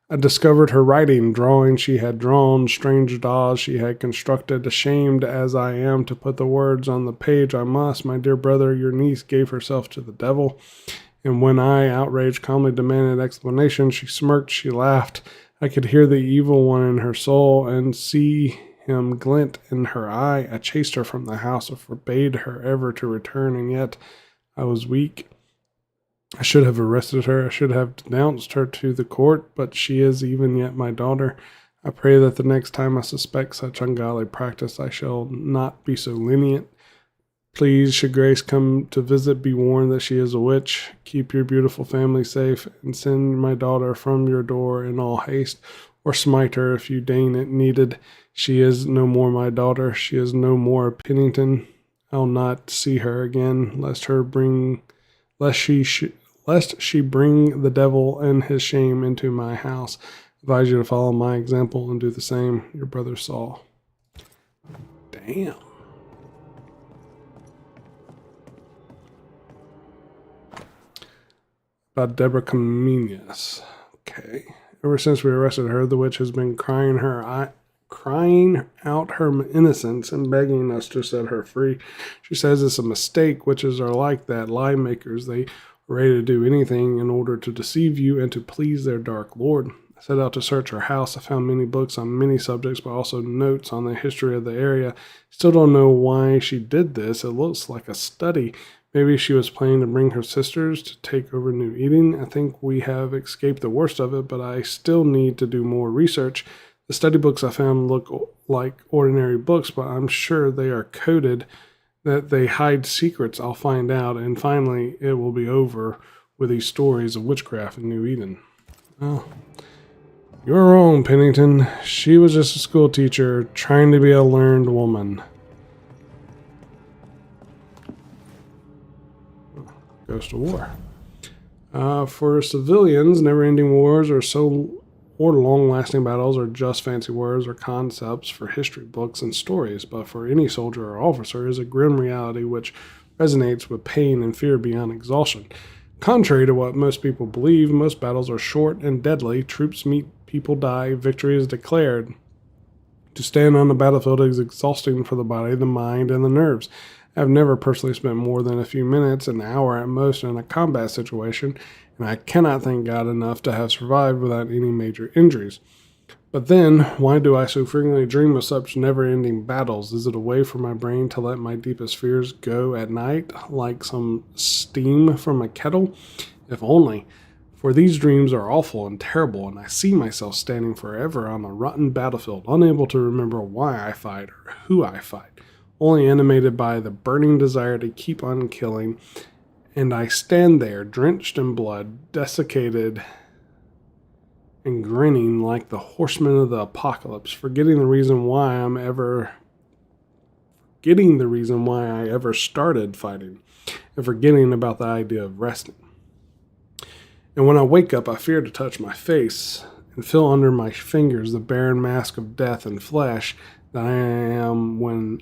I discovered her writing, drawings she had drawn, strange dolls she had constructed. Ashamed as I am to put the words on the page, I must. My dear brother, your niece gave herself to the devil. And when I, outraged, calmly demanded explanation, she smirked, she laughed. I could hear the evil one in her soul and see him glint in her eye. I chased her from the house and forbade her ever to return, and yet I was weak. I should have arrested her. I should have denounced her to the court, but she is even yet my daughter. I pray that the next time I suspect such ungodly practice, I shall not be so lenient. Please, should Grace come to visit, be warned that she is a witch. Keep your beautiful family safe, and send my daughter from your door in all haste, or smite her if you deign it needed. She is no more my daughter. She is no more Pennington. I'll not see her again, lest she bring the devil and his shame into my house. I advise you to follow my example and do the same. Your brother Saul. Damn. About Deborah Comenius. Okay. Ever since we arrested her, the witch has been crying out her innocence and begging us to set her free. She says it's a mistake. Witches are like that, lie makers. They are ready to do anything in order to deceive you and to please their dark lord. I set out to search her house. I found many books on many subjects, but also notes on the history of the area. Still don't know why she did this. It looks like a study. Maybe she was planning to bring her sisters to take over New Eden. I think we have escaped the worst of it, but I still need to do more research. The study books I found look like ordinary books, but I'm sure they are coded, that they hide secrets. I'll find out, and finally it will be over with these stories of witchcraft in New Eden. Oh, you're wrong, Pennington. She was just a school teacher trying to be a learned woman. Goes to war. For civilians, never-ending wars or long-lasting battles are just fancy words or concepts for history books and stories, but for any soldier or officer is a grim reality which resonates with pain and fear beyond exhaustion. Contrary to what most people believe, most battles are short and deadly. Troops meet, people die, victory is declared. To stand on the battlefield is exhausting for the body, the mind, and the nerves. I've never personally spent more than a few minutes, an hour at most, in a combat situation, and I cannot thank God enough to have survived without any major injuries. But then, why do I so frequently dream of such never-ending battles? Is it a way for my brain to let my deepest fears go at night, like some steam from a kettle? If only. For these dreams are awful and terrible, and I see myself standing forever on a rotten battlefield, unable to remember why I fight or who I fight, only animated by the burning desire to keep on killing, and I stand there, drenched in blood, desiccated and grinning like the horsemen of the apocalypse, forgetting the reason why I ever started fighting, and forgetting about the idea of resting. And when I wake up, I fear to touch my face and feel under my fingers the barren mask of death and flesh that I am when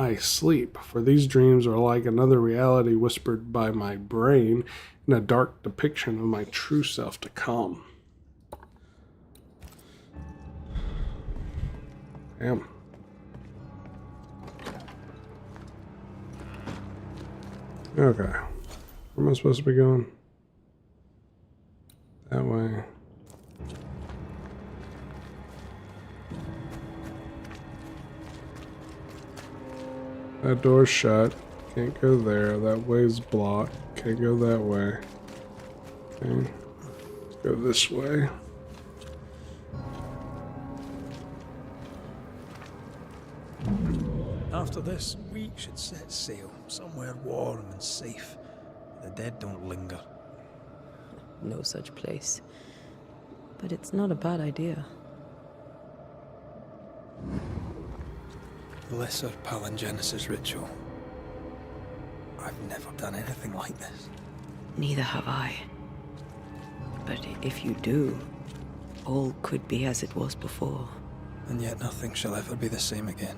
I sleep, for these dreams are like another reality whispered by my brain in a dark depiction of my true self to come. Damn. Okay. Where am I supposed to be going? That way. That door's shut. Can't go there. That way's blocked. Can't go that way. Okay. Let's go this way. After this, we should set sail somewhere warm and safe. The dead don't linger. No such place. But it's not a bad idea. The Lesser Palingenesis ritual. I've never done anything like this. Neither have I. But if you do, all could be as it was before. And yet nothing shall ever be the same again.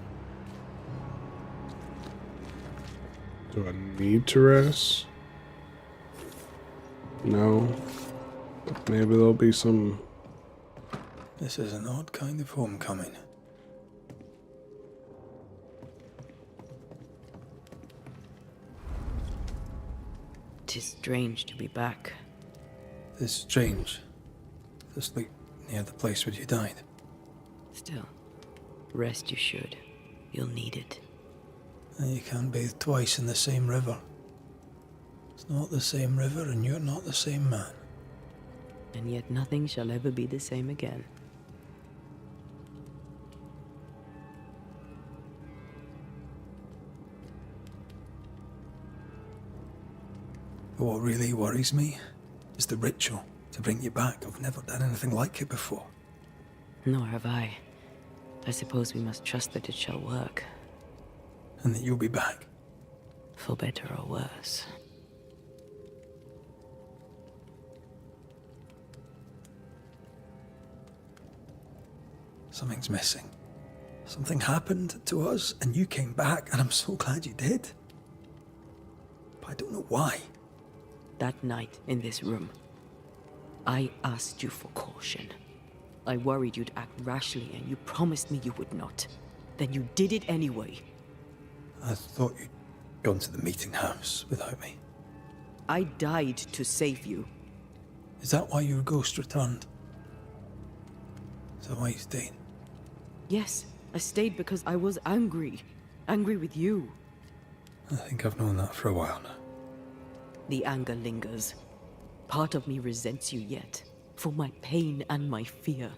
Do I need to rest? No. Maybe there'll be some... This is an odd kind of homecoming. 'Tis strange to be back. It's strange to sleep near the place where you died. Still, rest you should. You'll need it. And you can't bathe twice in the same river. It's not the same river and you're not the same man. And yet nothing shall ever be the same again. But what really worries me is the ritual to bring you back. I've never done anything like it before. Nor have I. I suppose we must trust that it shall work. And that you'll be back. For better or worse. Something's missing. Something happened to us and you came back and I'm so glad you did. But I don't know why. That night in this room, I asked you for caution. I worried you'd act rashly and you promised me you would not. Then you did it anyway. I thought you'd gone to the meeting house without me. I died to save you. Is that why your ghost returned? Is that why you stayed? Yes, I stayed because I was angry. Angry with you. I think I've known that for a while now. The anger lingers. Part of me resents you yet. For my pain and my fear.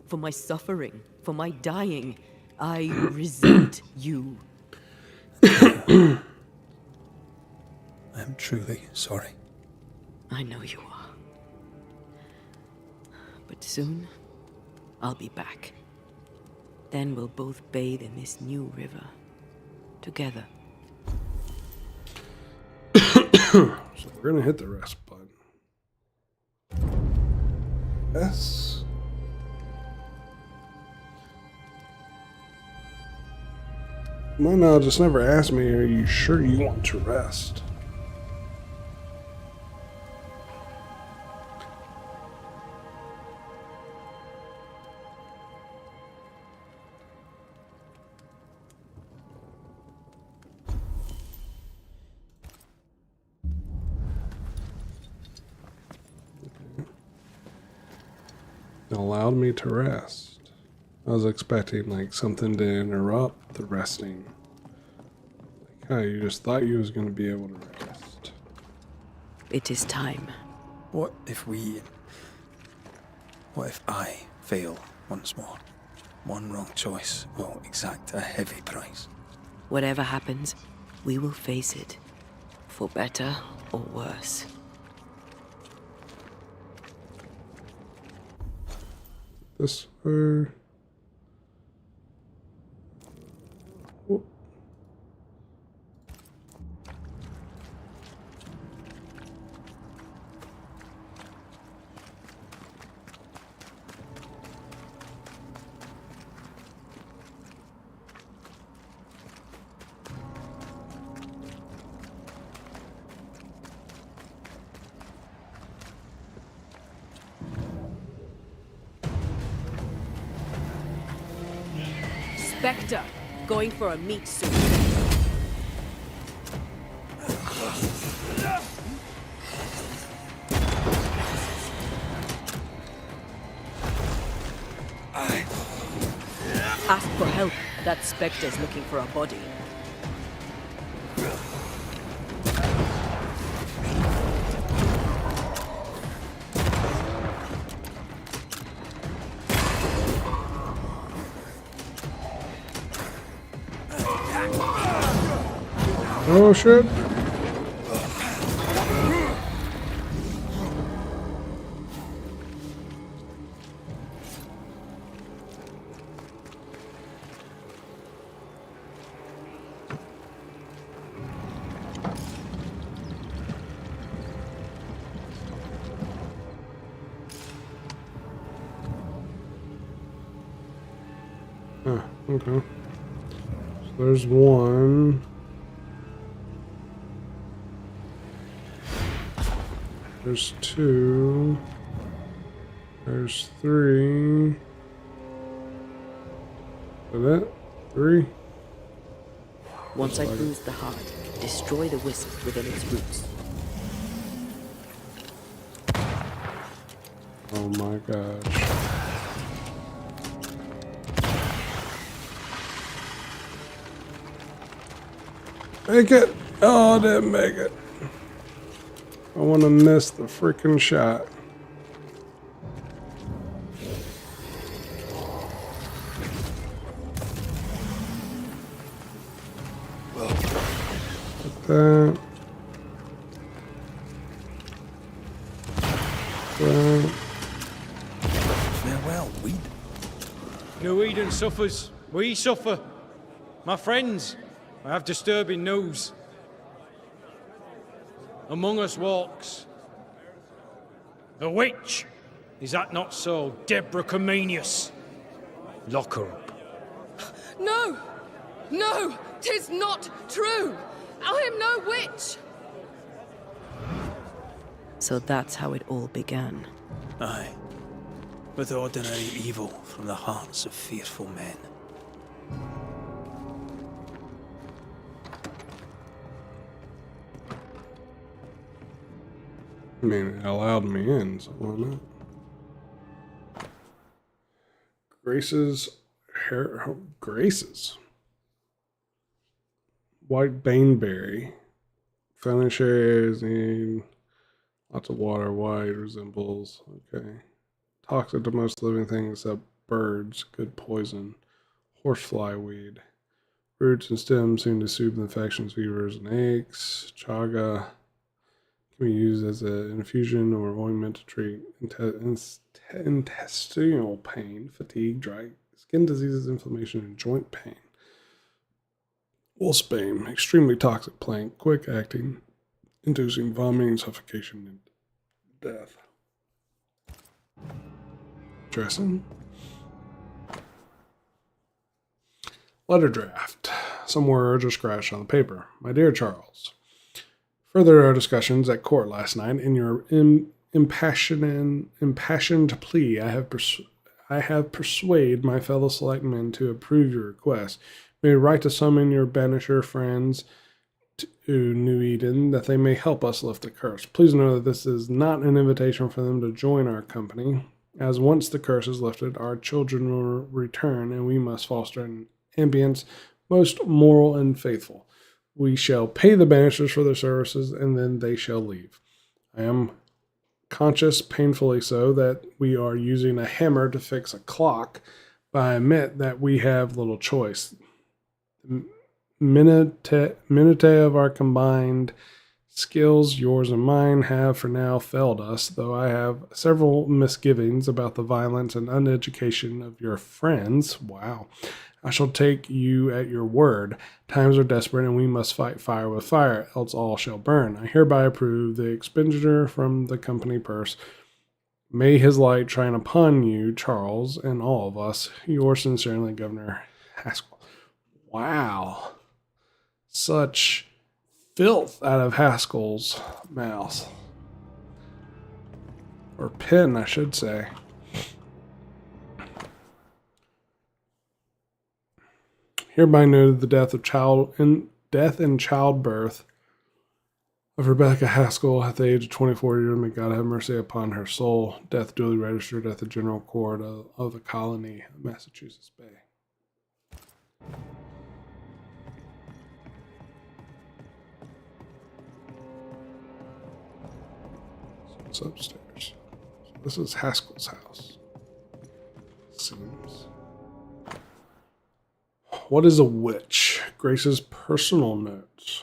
For my suffering. For my dying. I resent you. I am truly sorry. I know you are. But soon, I'll be back. Then we'll both bathe in this new river. Together. So we're gonna hit the rest button. Yes. My knowledge just never asked me, are you sure you want to rest? It allowed me to rest. I was expecting like something to interrupt the resting. Like, how you just thought you was going to be able to rest. It is time. What if I fail once more? One wrong choice will exact a heavy price. Whatever happens, we will face it. For better or worse. This way. Whoop. Spectre, going for a meat suit. Ask for help. That Spectre's looking for a body. Oh shit. Huh, okay. So there's one. There's two. There's three. Is that three? Once I bruise the heart, destroy the wisp within its roots. Oh my gosh. Make it! Oh, I didn't make it. I want to miss the freaking shot. Like that. That. Farewell, weed. No Eden suffers. We suffer. My friends, I have disturbing news. Among us walks a witch. Is that not so, Deborah Comenius? Lock her up. No! No! 'Tis not true! I am no witch! So that's how it all began. Aye. With ordinary evil from the hearts of fearful men. I mean, it allowed me in, so why not? Graces. White baneberry. Banishers need lots of water. White resembles. Okay. Toxic to most living things except birds. Good poison. Horsefly weed. Roots and stems seem to soothe infections, fevers, and aches. Chaga can be used as an infusion or ointment to treat intestinal pain, fatigue, dry skin diseases, inflammation, and joint pain. Wolfsbane, extremely toxic plant, quick acting, inducing vomiting, suffocation, and death. Dressing. Letter draft. Some words are scratched on the paper. My dear Charles, further our discussions at court last night, in your impassioned plea, I have persuaded my fellow selectmen to approve your request. May write to summon your banisher friends to New Eden, that they may help us lift the curse. Please know that this is not an invitation for them to join our company, as once the curse is lifted, our children will return, and we must foster an ambience most moral and faithful. We shall pay the Banishers for their services, and then they shall leave. I am conscious, painfully so, that we are using a hammer to fix a clock, but I admit that we have little choice. The minute of our combined skills, yours and mine, have for now failed us, though I have several misgivings about the violence and uneducation of your friends. Wow. I shall take you at your word. Times are desperate, and we must fight fire with fire, else all shall burn. I hereby approve the expenditure from the company purse. May his light shine upon you, Charles, and all of us. Yours sincerely, Governor Haskell. Wow. Such filth out of Haskell's mouth. Or pen, I should say. Hereby noted the death and childbirth of Rebecca Haskell at the age of 24 years. May God have mercy upon her soul. Death duly registered at the General Court of the Colony of Massachusetts Bay. So it's upstairs. So this is Haskell's house. Seems. What is a witch? Grace's personal notes.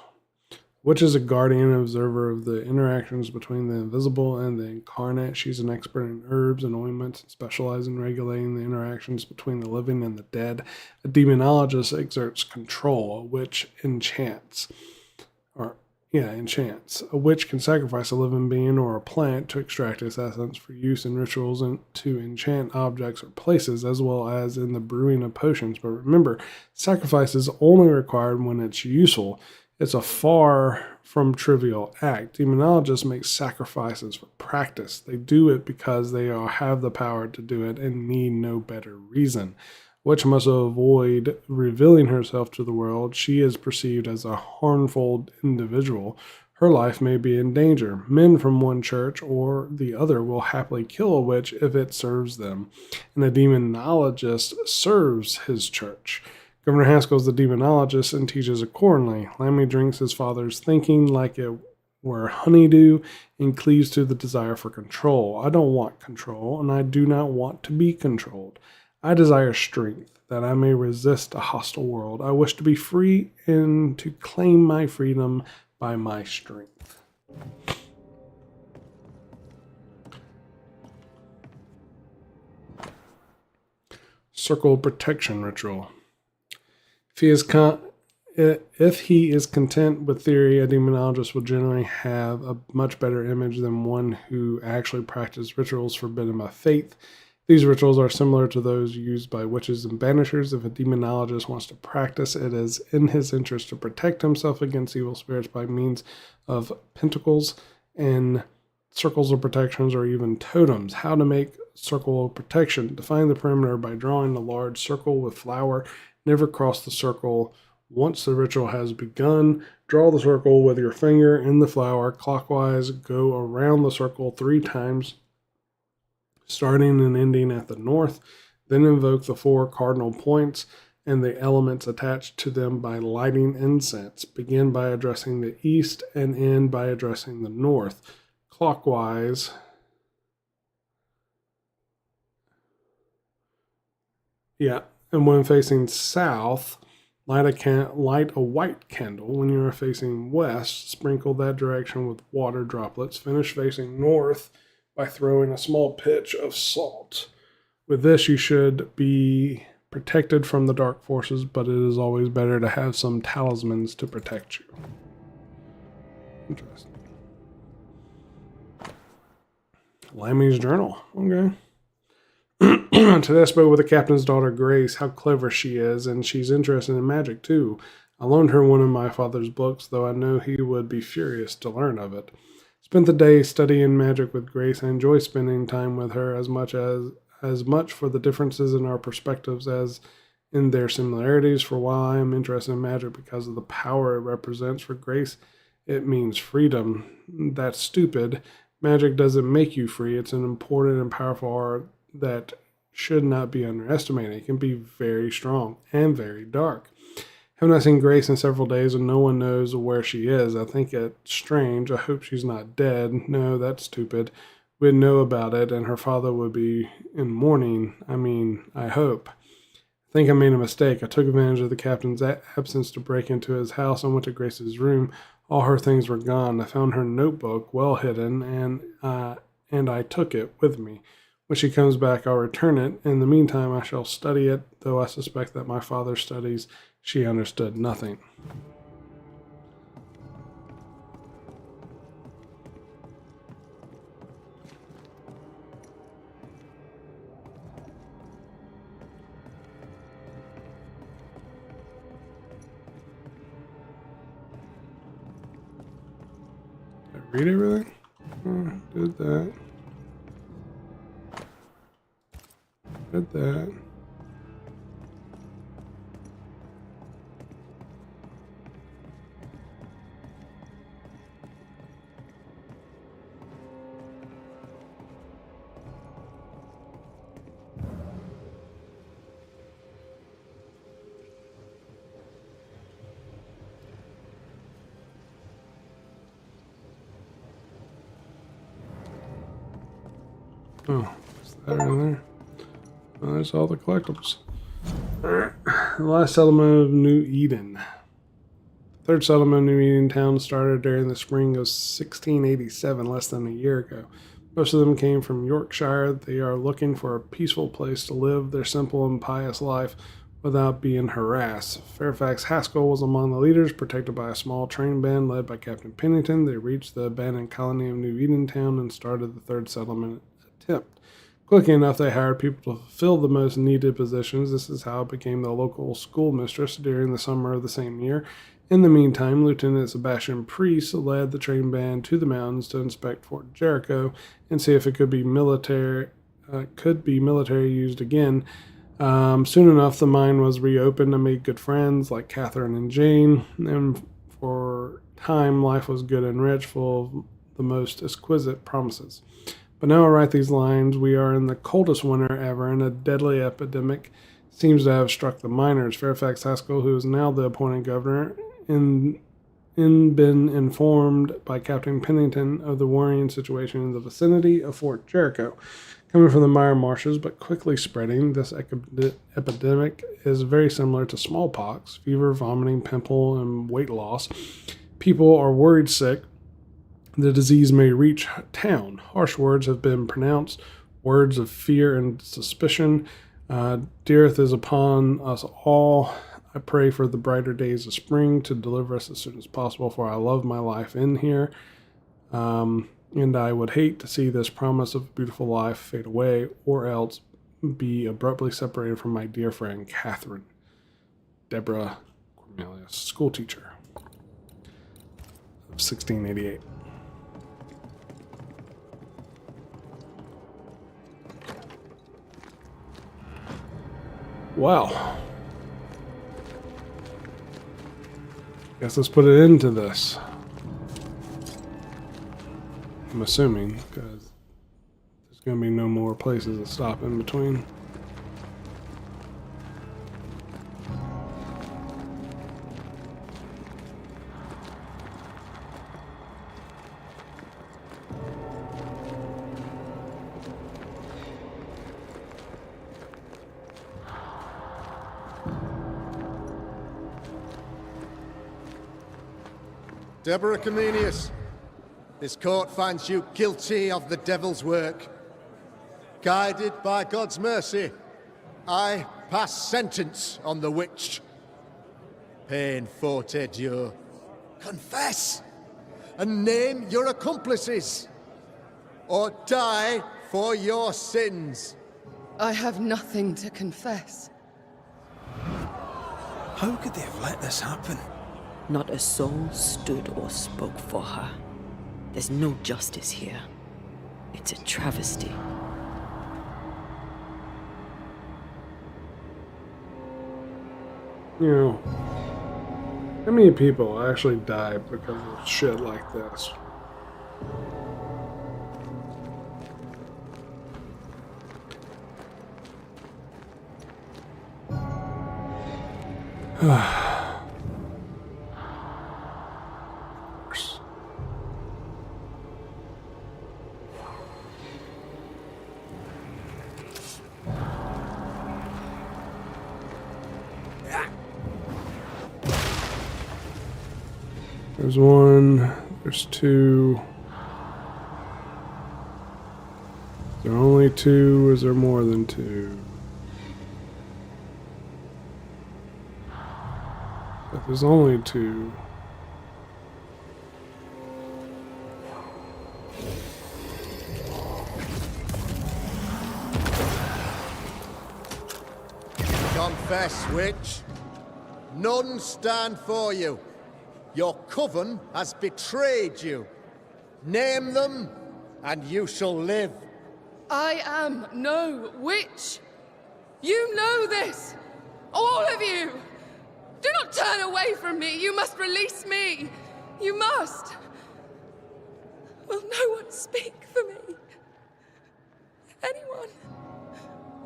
Witch is a guardian and observer of the interactions between the invisible and the incarnate. She's an expert in herbs and ointments and specializes in regulating the interactions between the living and the dead. A demonologist exerts control. A witch enchants. Enchants. A witch can sacrifice a living being or a plant to extract its essence for use in rituals and to enchant objects or places, as well as in the brewing of potions. But remember, sacrifice is only required when it's useful. It's a far from trivial act. Demonologists make sacrifices for practice. They do it because they have the power to do it and need no better reason. Witch must avoid revealing herself to the world. She is perceived as a harmful individual. Her life may be in danger. Men from one church or the other will happily kill a witch if it serves them, and a demonologist serves his church. Governor Haskell is the demonologist and teaches accordingly. Lammy drinks his father's thinking like it were honeydew and cleaves to the desire for control. I don't want control, and I do not want to be controlled. I desire strength, that I may resist a hostile world. I wish to be free and to claim my freedom by my strength. Circle protection ritual. If he is content with theory, a demonologist will generally have a much better image than one who actually practices rituals forbidden by faith. These rituals are similar to those used by witches and banishers. If a demonologist wants to practice, it is in his interest to protect himself against evil spirits by means of pentacles and circles of protections or even totems. How to make circle of protection. Define the perimeter by drawing a large circle with flour. Never cross the circle. Once the ritual has begun, draw the circle with your finger in the flour clockwise. Go around the circle 3 times, starting and ending at the north. Then invoke the 4 cardinal points and the elements attached to them by lighting incense. Begin by addressing the east and end by addressing the north. Clockwise. And when facing south, light a white candle. When you are facing west, sprinkle that direction with water droplets. Finish facing north by throwing a small pitch of salt. With this, you should be protected from the dark forces, but it is always better to have some talismans to protect you. Interesting. Lammy's journal. Okay. Today I spoke with the captain's daughter, Grace, how clever she is, and she's interested in magic too. I loaned her one of my father's books, though I know he would be furious to learn of it. Spent the day studying magic with Grace. I enjoy spending time with her as much for the differences in our perspectives as in their similarities. For while I am interested in magic because of the power it represents, for Grace it means freedom. That's stupid. Magic doesn't make you free. It's an important and powerful art that should not be underestimated. It can be very strong and very dark. Have not seen Grace in several days and no one knows where she is. I think it's strange. I hope she's not dead. No, that's stupid. We'd know about it and her father would be in mourning. I hope. I think I made a mistake. I took advantage of the captain's absence to break into his house and went to Grace's room. All her things were gone. I found her notebook well hidden and I took it with me. When she comes back, I'll return it. In the meantime, I shall study it, though I suspect that my father's studies, she understood nothing. Did I read everything? Did that. Did that. Oh, is that in there? Well, there's all the collectibles. Alright. The last settlement of New Eden. Third settlement in New Edentown started during the spring of 1687, less than a year ago. Most of them came from Yorkshire. They are looking for a peaceful place to live their simple and pious life without being harassed. Fairfax Haskell was among the leaders, protected by a small train band led by Captain Pennington. They reached the abandoned colony of New Edentown and started the third settlement attempt. Quickly enough, they hired people to fill the most needed positions. This is how it became the local schoolmistress during the summer of the same year. In the meantime, Lieutenant Sebastian Priest led the train band to the mountains to inspect Fort Jericho and see if it could be military used again. Soon enough, the mine was reopened and made good friends like Catherine and Jane, and for time, life was good and rich, full of the most exquisite promises. But now I write these lines, we are in the coldest winter ever, and a deadly epidemic seems to have struck the miners. Fairfax Haskell, who is now the appointed governor, been informed by Captain Pennington of the worrying situation in the vicinity of Fort Jericho. Coming from the Mire Marshes, but quickly spreading, this epidemic is very similar to smallpox, fever, vomiting, pimple, and weight loss. People are worried sick. The disease may reach town. Harsh words have been pronounced, words of fear and suspicion. Dearth is upon us all. I pray for the brighter days of spring to deliver us as soon as possible, for I love my life in here. And I would hate to see this promise of a beautiful life fade away, or else be abruptly separated from my dear friend Catherine. Deborah Cornelius, schoolteacher of 1688. Wow. Guess let's put it into this. I'm assuming, because there's going to be no more places to stop in between. Deborah Comenius, this court finds you guilty of the devil's work. Guided by God's mercy, I pass sentence on the witch. Pain forte Dieu. Confess and name your accomplices, or die for your sins. I have nothing to confess. How could they have let this happen? Not a soul stood or spoke for her. There's no justice here. It's a travesty. You know, how many people actually die because of shit like this? There's one, there's two. Is there only two, or is there more than two? If there's only two. Confess, witch. None stand for you. Your coven has betrayed you. Name them, and you shall live. I am no witch. You know this. All of you. Do not turn away from me. You must release me. You must. Will no one speak for me? Anyone?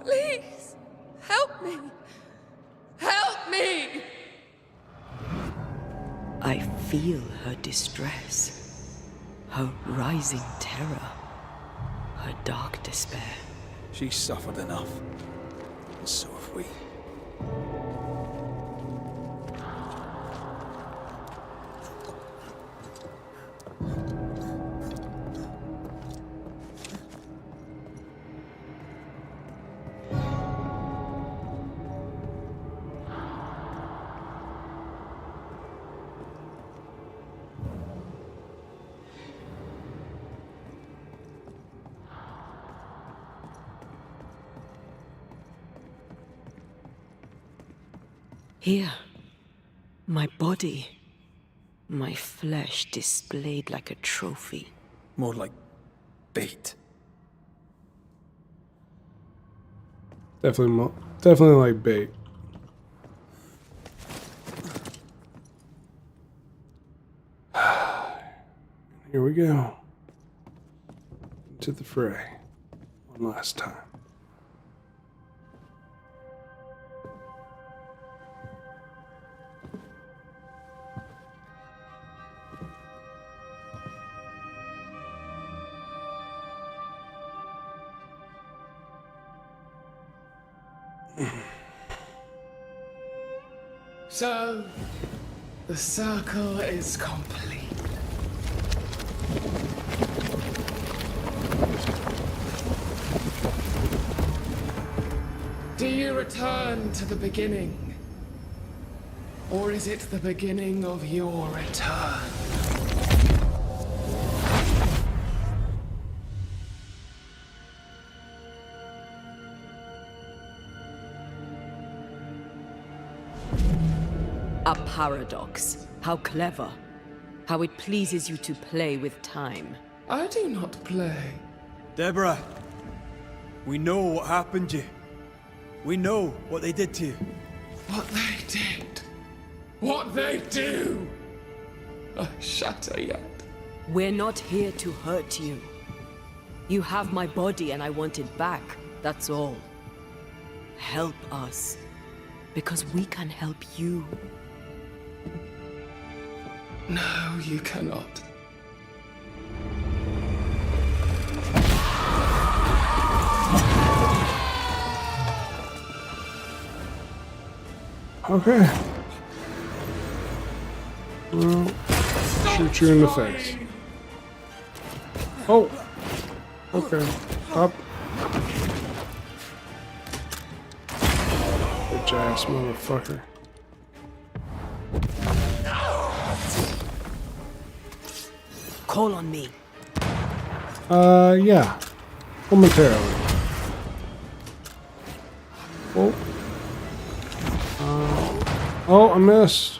Please, help me. Help me! I feel her distress, her rising terror, her dark despair. She's suffered enough, and so have we. Here, my body, my flesh displayed like a trophy. More like bait. Definitely like bait. Here we go. Into the fray. One last time. So, the circle is complete. Do you return to the beginning? Or is it the beginning of your return? A paradox. How clever. How it pleases you to play with time. I do not play. Deborah, we know what happened to you. We know what they did to you. What they did. What they do. I shatter yet. We're not here to hurt you. You have my body and I want it back. That's all. Help us. Because we can help you. No, you cannot. Okay. Well, shoot you in the face. Oh. Okay. Up. Bitch ass motherfucker. Call on me. Yeah. Momentarily. Oh. Oh, I missed.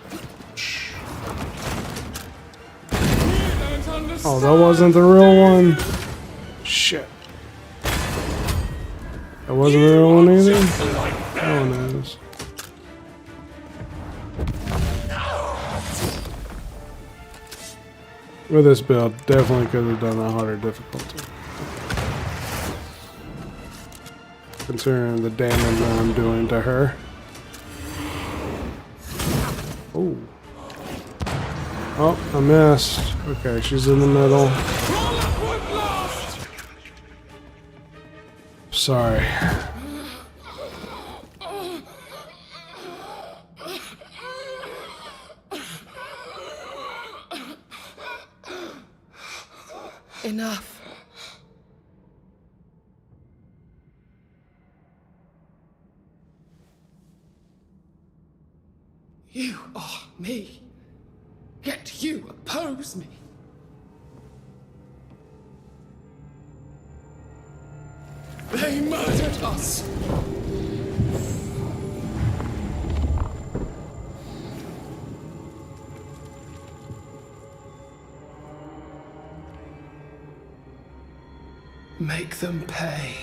Oh, that wasn't the real one. Shit. That wasn't the real one either? That one is. With this build, definitely could have done a harder difficulty. Considering the damage that I'm doing to her. Oh. Oh, I missed. Okay, she's in the middle. Sorry. Enough. You are me. Yet you oppose me. They murdered us. Make them pay.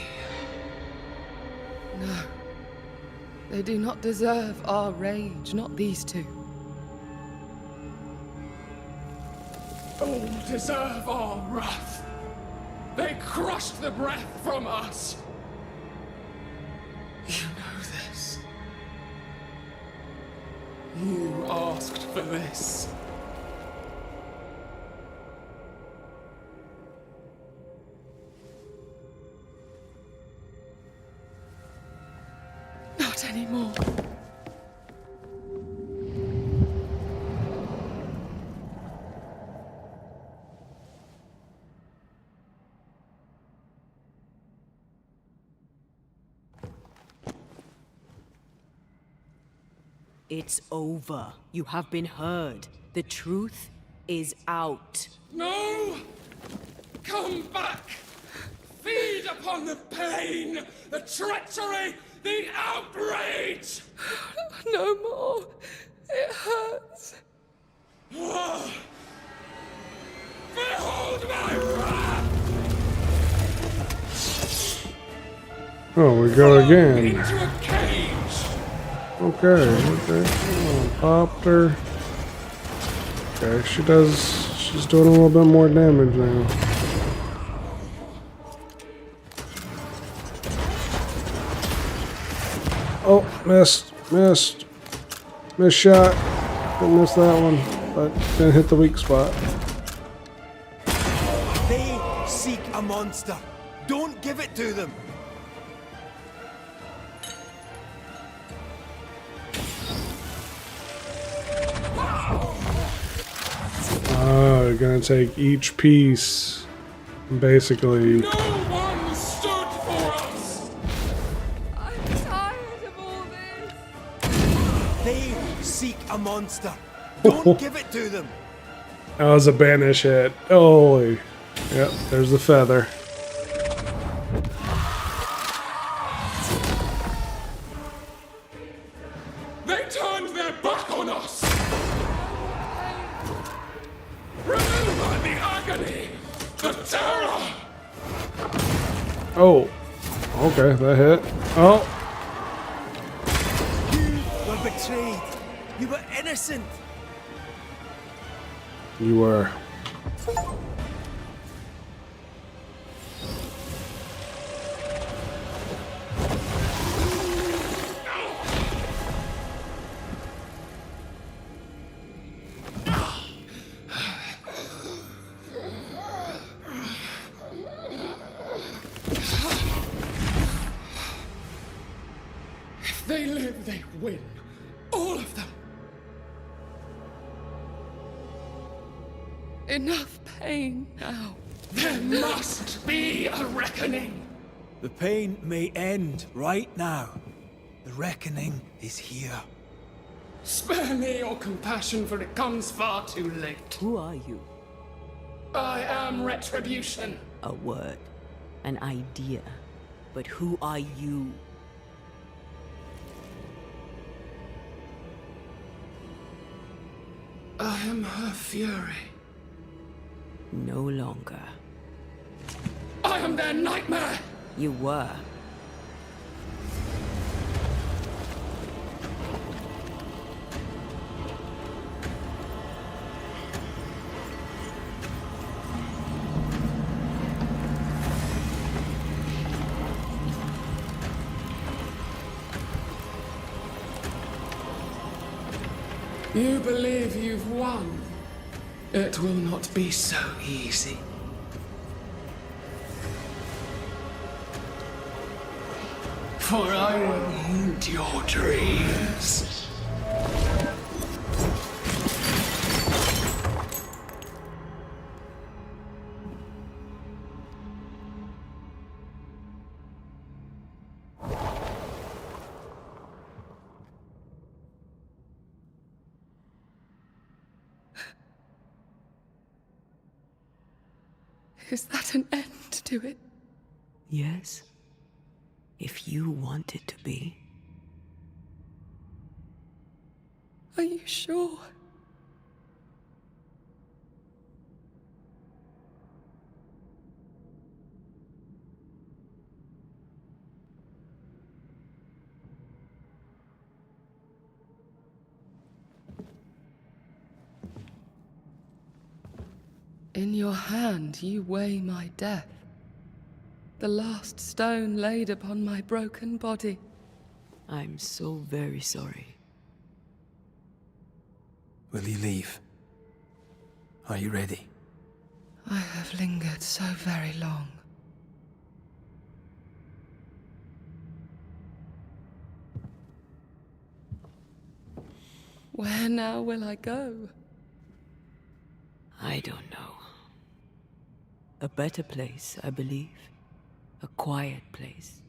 No. They do not deserve our rage, not these two. All deserve our wrath. They crushed the breath from us. You know this. You asked for this. Not anymore. It's over. You have been heard. The truth is out. No! Come back! Feed upon the pain, the treachery, the outrage! No more. It hurts. Behold my wrath! Oh, we go again. Into a cage! Okay. Oh, popped her. Okay, she's doing a little bit more damage now. Oh, missed shot. Didn't miss that one, but didn't hit the weak spot. They seek a monster. Don't give it to them. Oh, you're gonna take each piece, basically. No one stood for us! I'm tired of all this. They seek a monster. Don't give it to them. That was a banish hit. Holy. Yep, there's the feather. They turned their back on us! Remember the agony! The terror! Oh. Okay, that hit. Oh. You were betrayed. You were innocent. You were. If they live, they win. All of them. Enough pain now. There must be a reckoning. The pain may end right now. The reckoning is here. Spare me your compassion, for it comes far too late. Who are you? I am Retribution. A word. An idea. But who are you? I am her fury. No longer. I am their nightmare. You were. You believe you've won. It will not be so easy. For I will haunt your dreams. Is that an end to it? Yes. If you want it to be. Are you sure? In your hand you weigh my death. The last stone laid upon my broken body. I'm so very sorry. Will you leave? Are you ready? I have lingered so very long. Where now will I go? I don't know. A better place, I believe. A quiet place.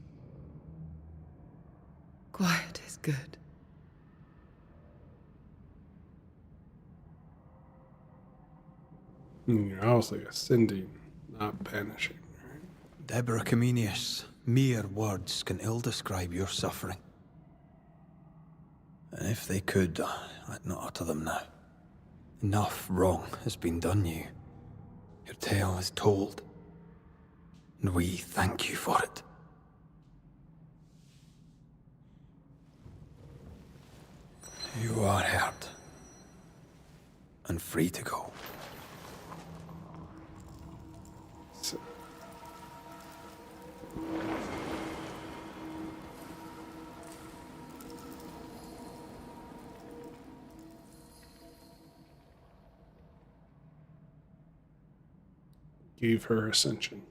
Quiet is good. You're also ascending, not banishing. Deborah Comenius, mere words can ill describe your suffering. And if they could, I'd not utter them now. Enough wrong has been done you. Your tale is told, and we thank you for it. You are heard, and free to go. Gave her ascension.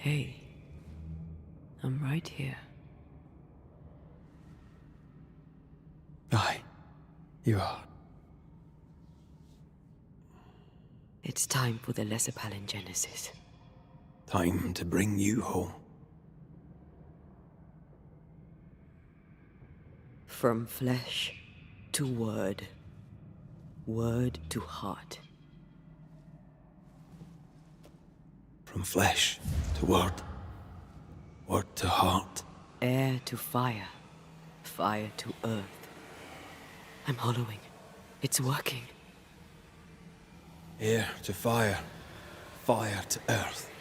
Hey, I'm right here. Aye, you are. It's time for the Lesser Palingenesis. Time to bring you home. From flesh to word, word to heart. From flesh to word, word to heart. Air to fire, fire to earth. I'm hollowing. It's working. Air to fire, fire to earth.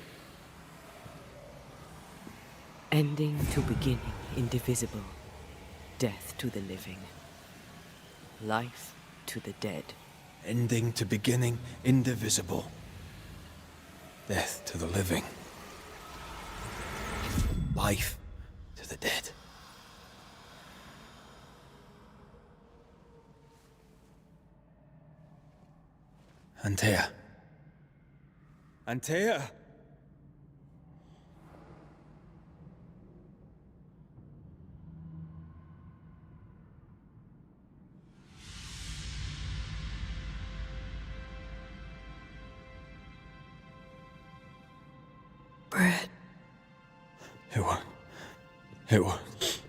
Ending to beginning, indivisible. Death to the living. Life to the dead. Ending to beginning, indivisible. Death to the living. Life to the dead. Antea. Antea! Bread. It was.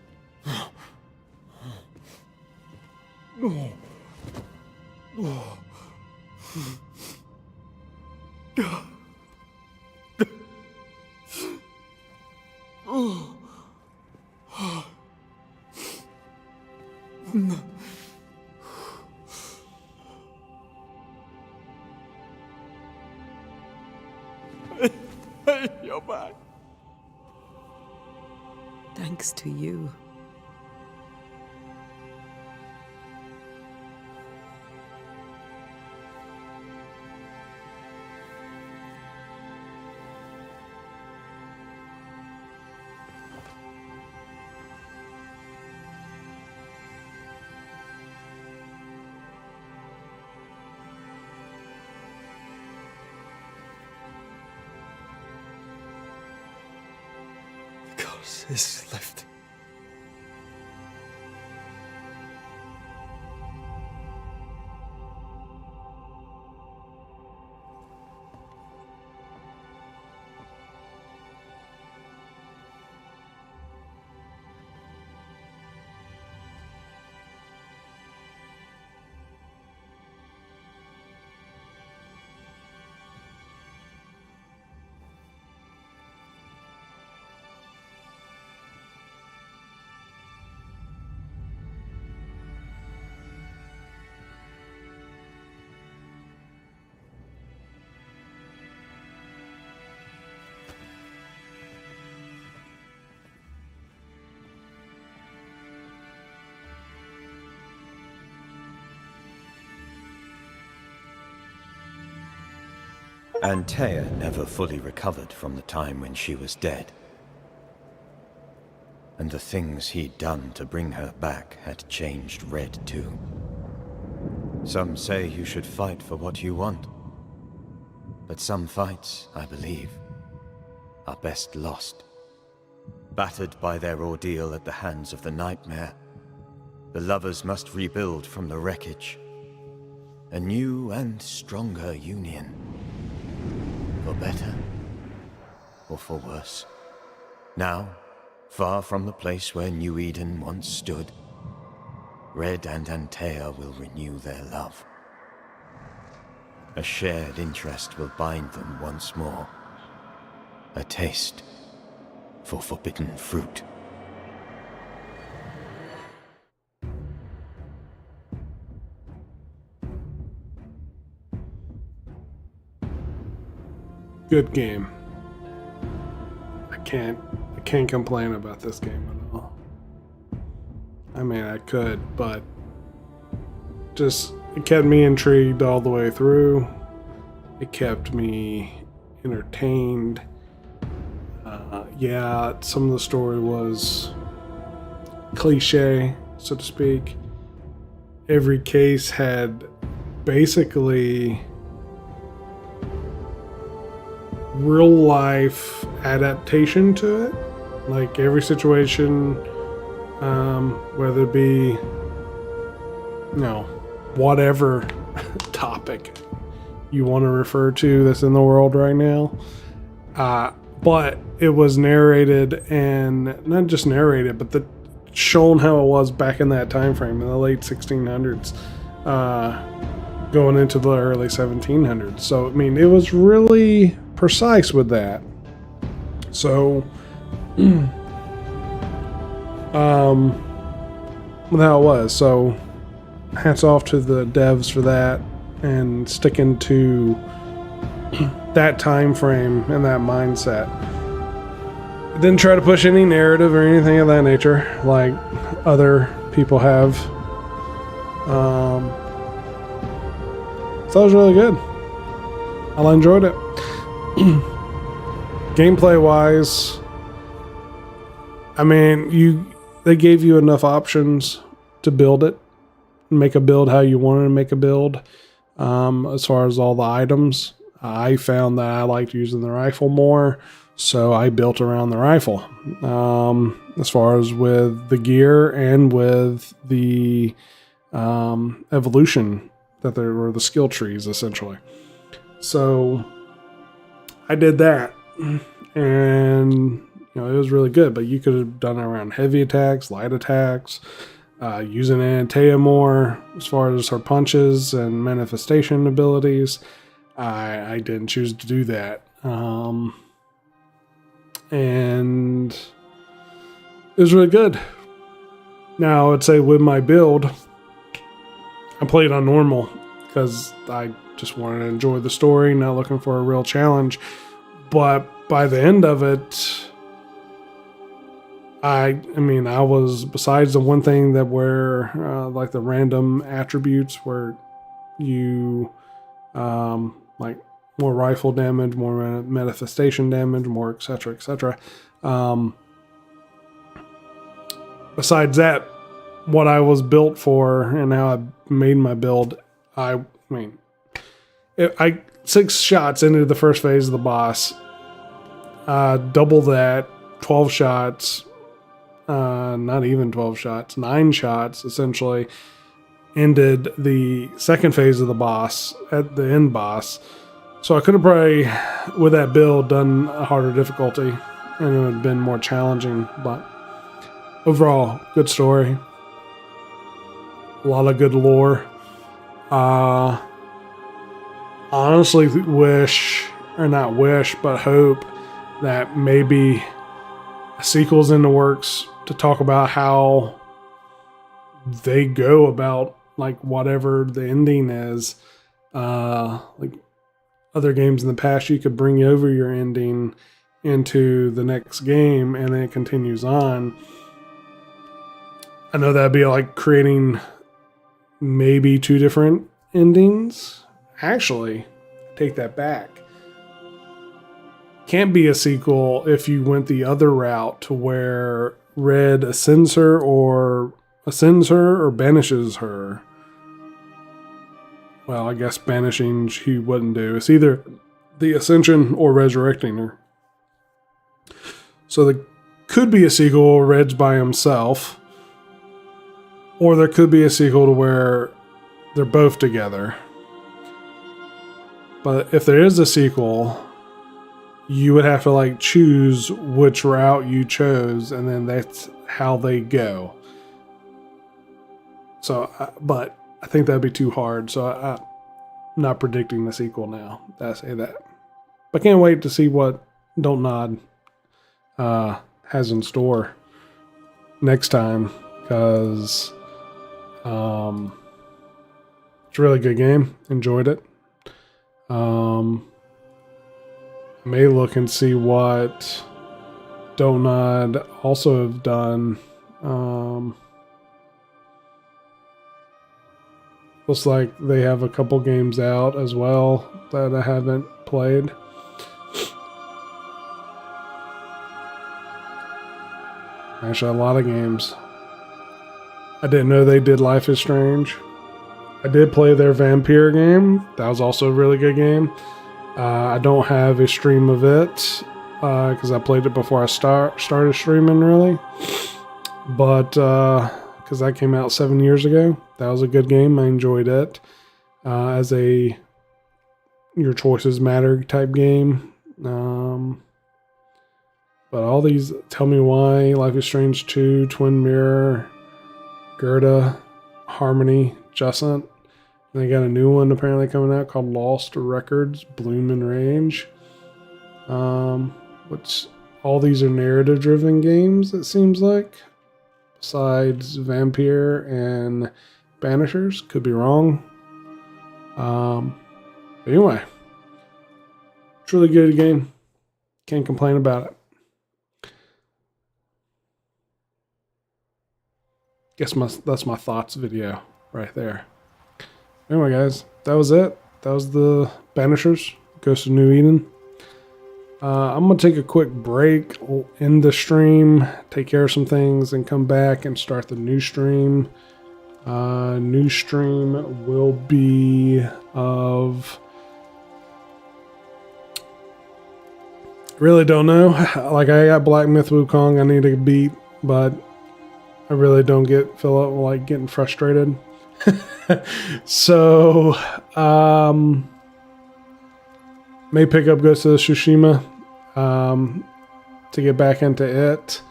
You're back. Thanks to you. The curse is lifted. Antea never fully recovered from the time when she was dead. and the things he'd done to bring her back had changed Red too. Some say you should fight for what you want, but some fights, I believe, are best lost. Battered by their ordeal at the hands of the Nightmare, the lovers must rebuild from the wreckage. A new and stronger union. For better or for worse. Now, far from the place where New Eden once stood, Red and Antea will renew their love. A shared interest will bind them once more. A taste for forbidden fruit. Good game. I can't complain about this game at all. I mean, I could, but just it kept me intrigued all the way through. It kept me entertained. Yeah, some of the story was cliche, so to speak. Every case had basically real life adaptation to it. Like every situation, whether it be, whatever topic you want to refer to that's in the world right now. But it was narrated, and not just narrated, but shown how it was back in that time frame in the late 1600s, going into the early 1700s. So, I mean, it was really precise with that. So, with how it was. So, hats off to the devs for that and sticking to that time frame and that mindset. Didn't try to push any narrative or anything of that nature like other people have. So it was really good. I enjoyed it. Gameplay wise, I mean, they gave you enough options to build it, make a build how you wanted to make a build. As far as all the items, I found that I liked using the rifle more, so I built around the rifle. As far as with the gear and with the evolution that there were, the skill trees essentially. So I did that, and it was really good. But you could have done it around heavy attacks, light attacks, using Antea more as far as her punches and manifestation abilities. I didn't choose to do that. And it was really good. Now, I would say with my build, I played on normal because I just wanted to enjoy the story, not looking for a real challenge. But by the end of it, I mean, I was, besides the one thing that were like the random attributes where you like more rifle damage, more manifestation damage, more etc. etc. Besides that, what I was built for and how I made my build, I mean, I 6 shots into the first phase of the boss, double that, 12 shots, not even 12 shots, 9 shots essentially, ended the second phase of the boss at the end boss. So I could have probably, with that build, done a harder difficulty and it would have been more challenging. But overall, good story. A lot of good lore. Honestly wish, or not wish, but hope that maybe a sequel's in the works to talk about how they go about like whatever the ending is. Like other games in the past, you could bring over your ending into the next game and then it continues on. I know that'd be like creating maybe 2 different endings. Actually, take that back. Can't be a sequel if you went the other route to where Red ascends her or banishes her. Well, I guess banishing she wouldn't do. It's either the ascension or resurrecting her. So there could be a sequel where Red's by himself, or there could be a sequel to where they're both together. But if there is a sequel, you would have to like choose which route you chose, and then that's how they go. So, but I think that'd be too hard. So I'm not predicting the sequel now. I say that. But can't wait to see what Don't Nod has in store next time, because it's a really good game. Enjoyed it. May look and see what Don't Nod also have done. Looks like they have a couple games out as well that I haven't played. Actually, a lot of games. I didn't know they did Life is Strange. I did play their Vampire game. That was also a really good game. I don't have a stream of it because I played it before I started streaming, really. But because that came out 7 years ago, that was a good game. I enjoyed it as a your choices matter type game. But all these, Tell Me Why, Life is Strange 2, Twin Mirror, Gerda, Harmony, Jusant. And they got a new one apparently coming out called Lost Records, Bloom and Rage. Which all these are narrative-driven games, it seems like. Besides Vampire and Banishers. Could be wrong. But anyway. It's a really good game. Can't complain about it. Guess that's my thoughts video right there. Anyway, guys, that was it. That was the Banishers, Ghost of New Eden. I'm going to take a quick break, end the stream, take care of some things, and come back and start the new stream. New stream will be of... really don't know. Like, I got Black Myth Wukong I need to beat, but I really don't feel like getting frustrated. So, may pick up Ghost of Tsushima to get back into it.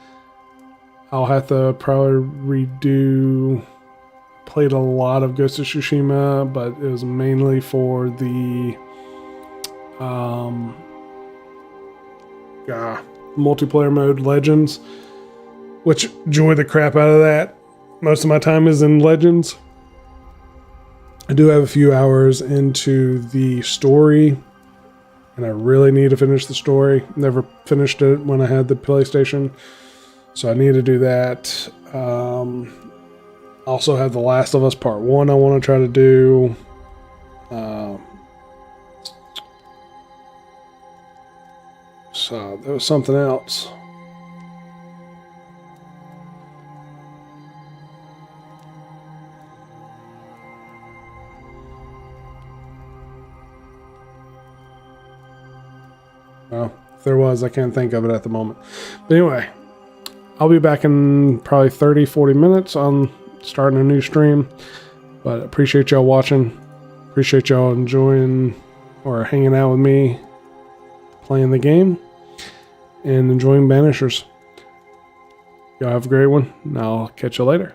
I'll have to probably played a lot of Ghost of Tsushima, but it was mainly for the multiplayer mode Legends, which enjoy the crap out of that. Most of my time is in Legends. I do have a few hours into the story, and I really need to finish the story. Never finished it when I had the PlayStation, so I need to do that. Also have The Last of Us Part 1 I want to try to do. So there was something else. Well, if there was, I can't think of it at the moment. But anyway, I'll be back in probably 30-40 minutes on starting a new stream. But appreciate y'all watching. Appreciate y'all enjoying or hanging out with me playing the game and enjoying Banishers. Y'all have a great one, and I'll catch you later.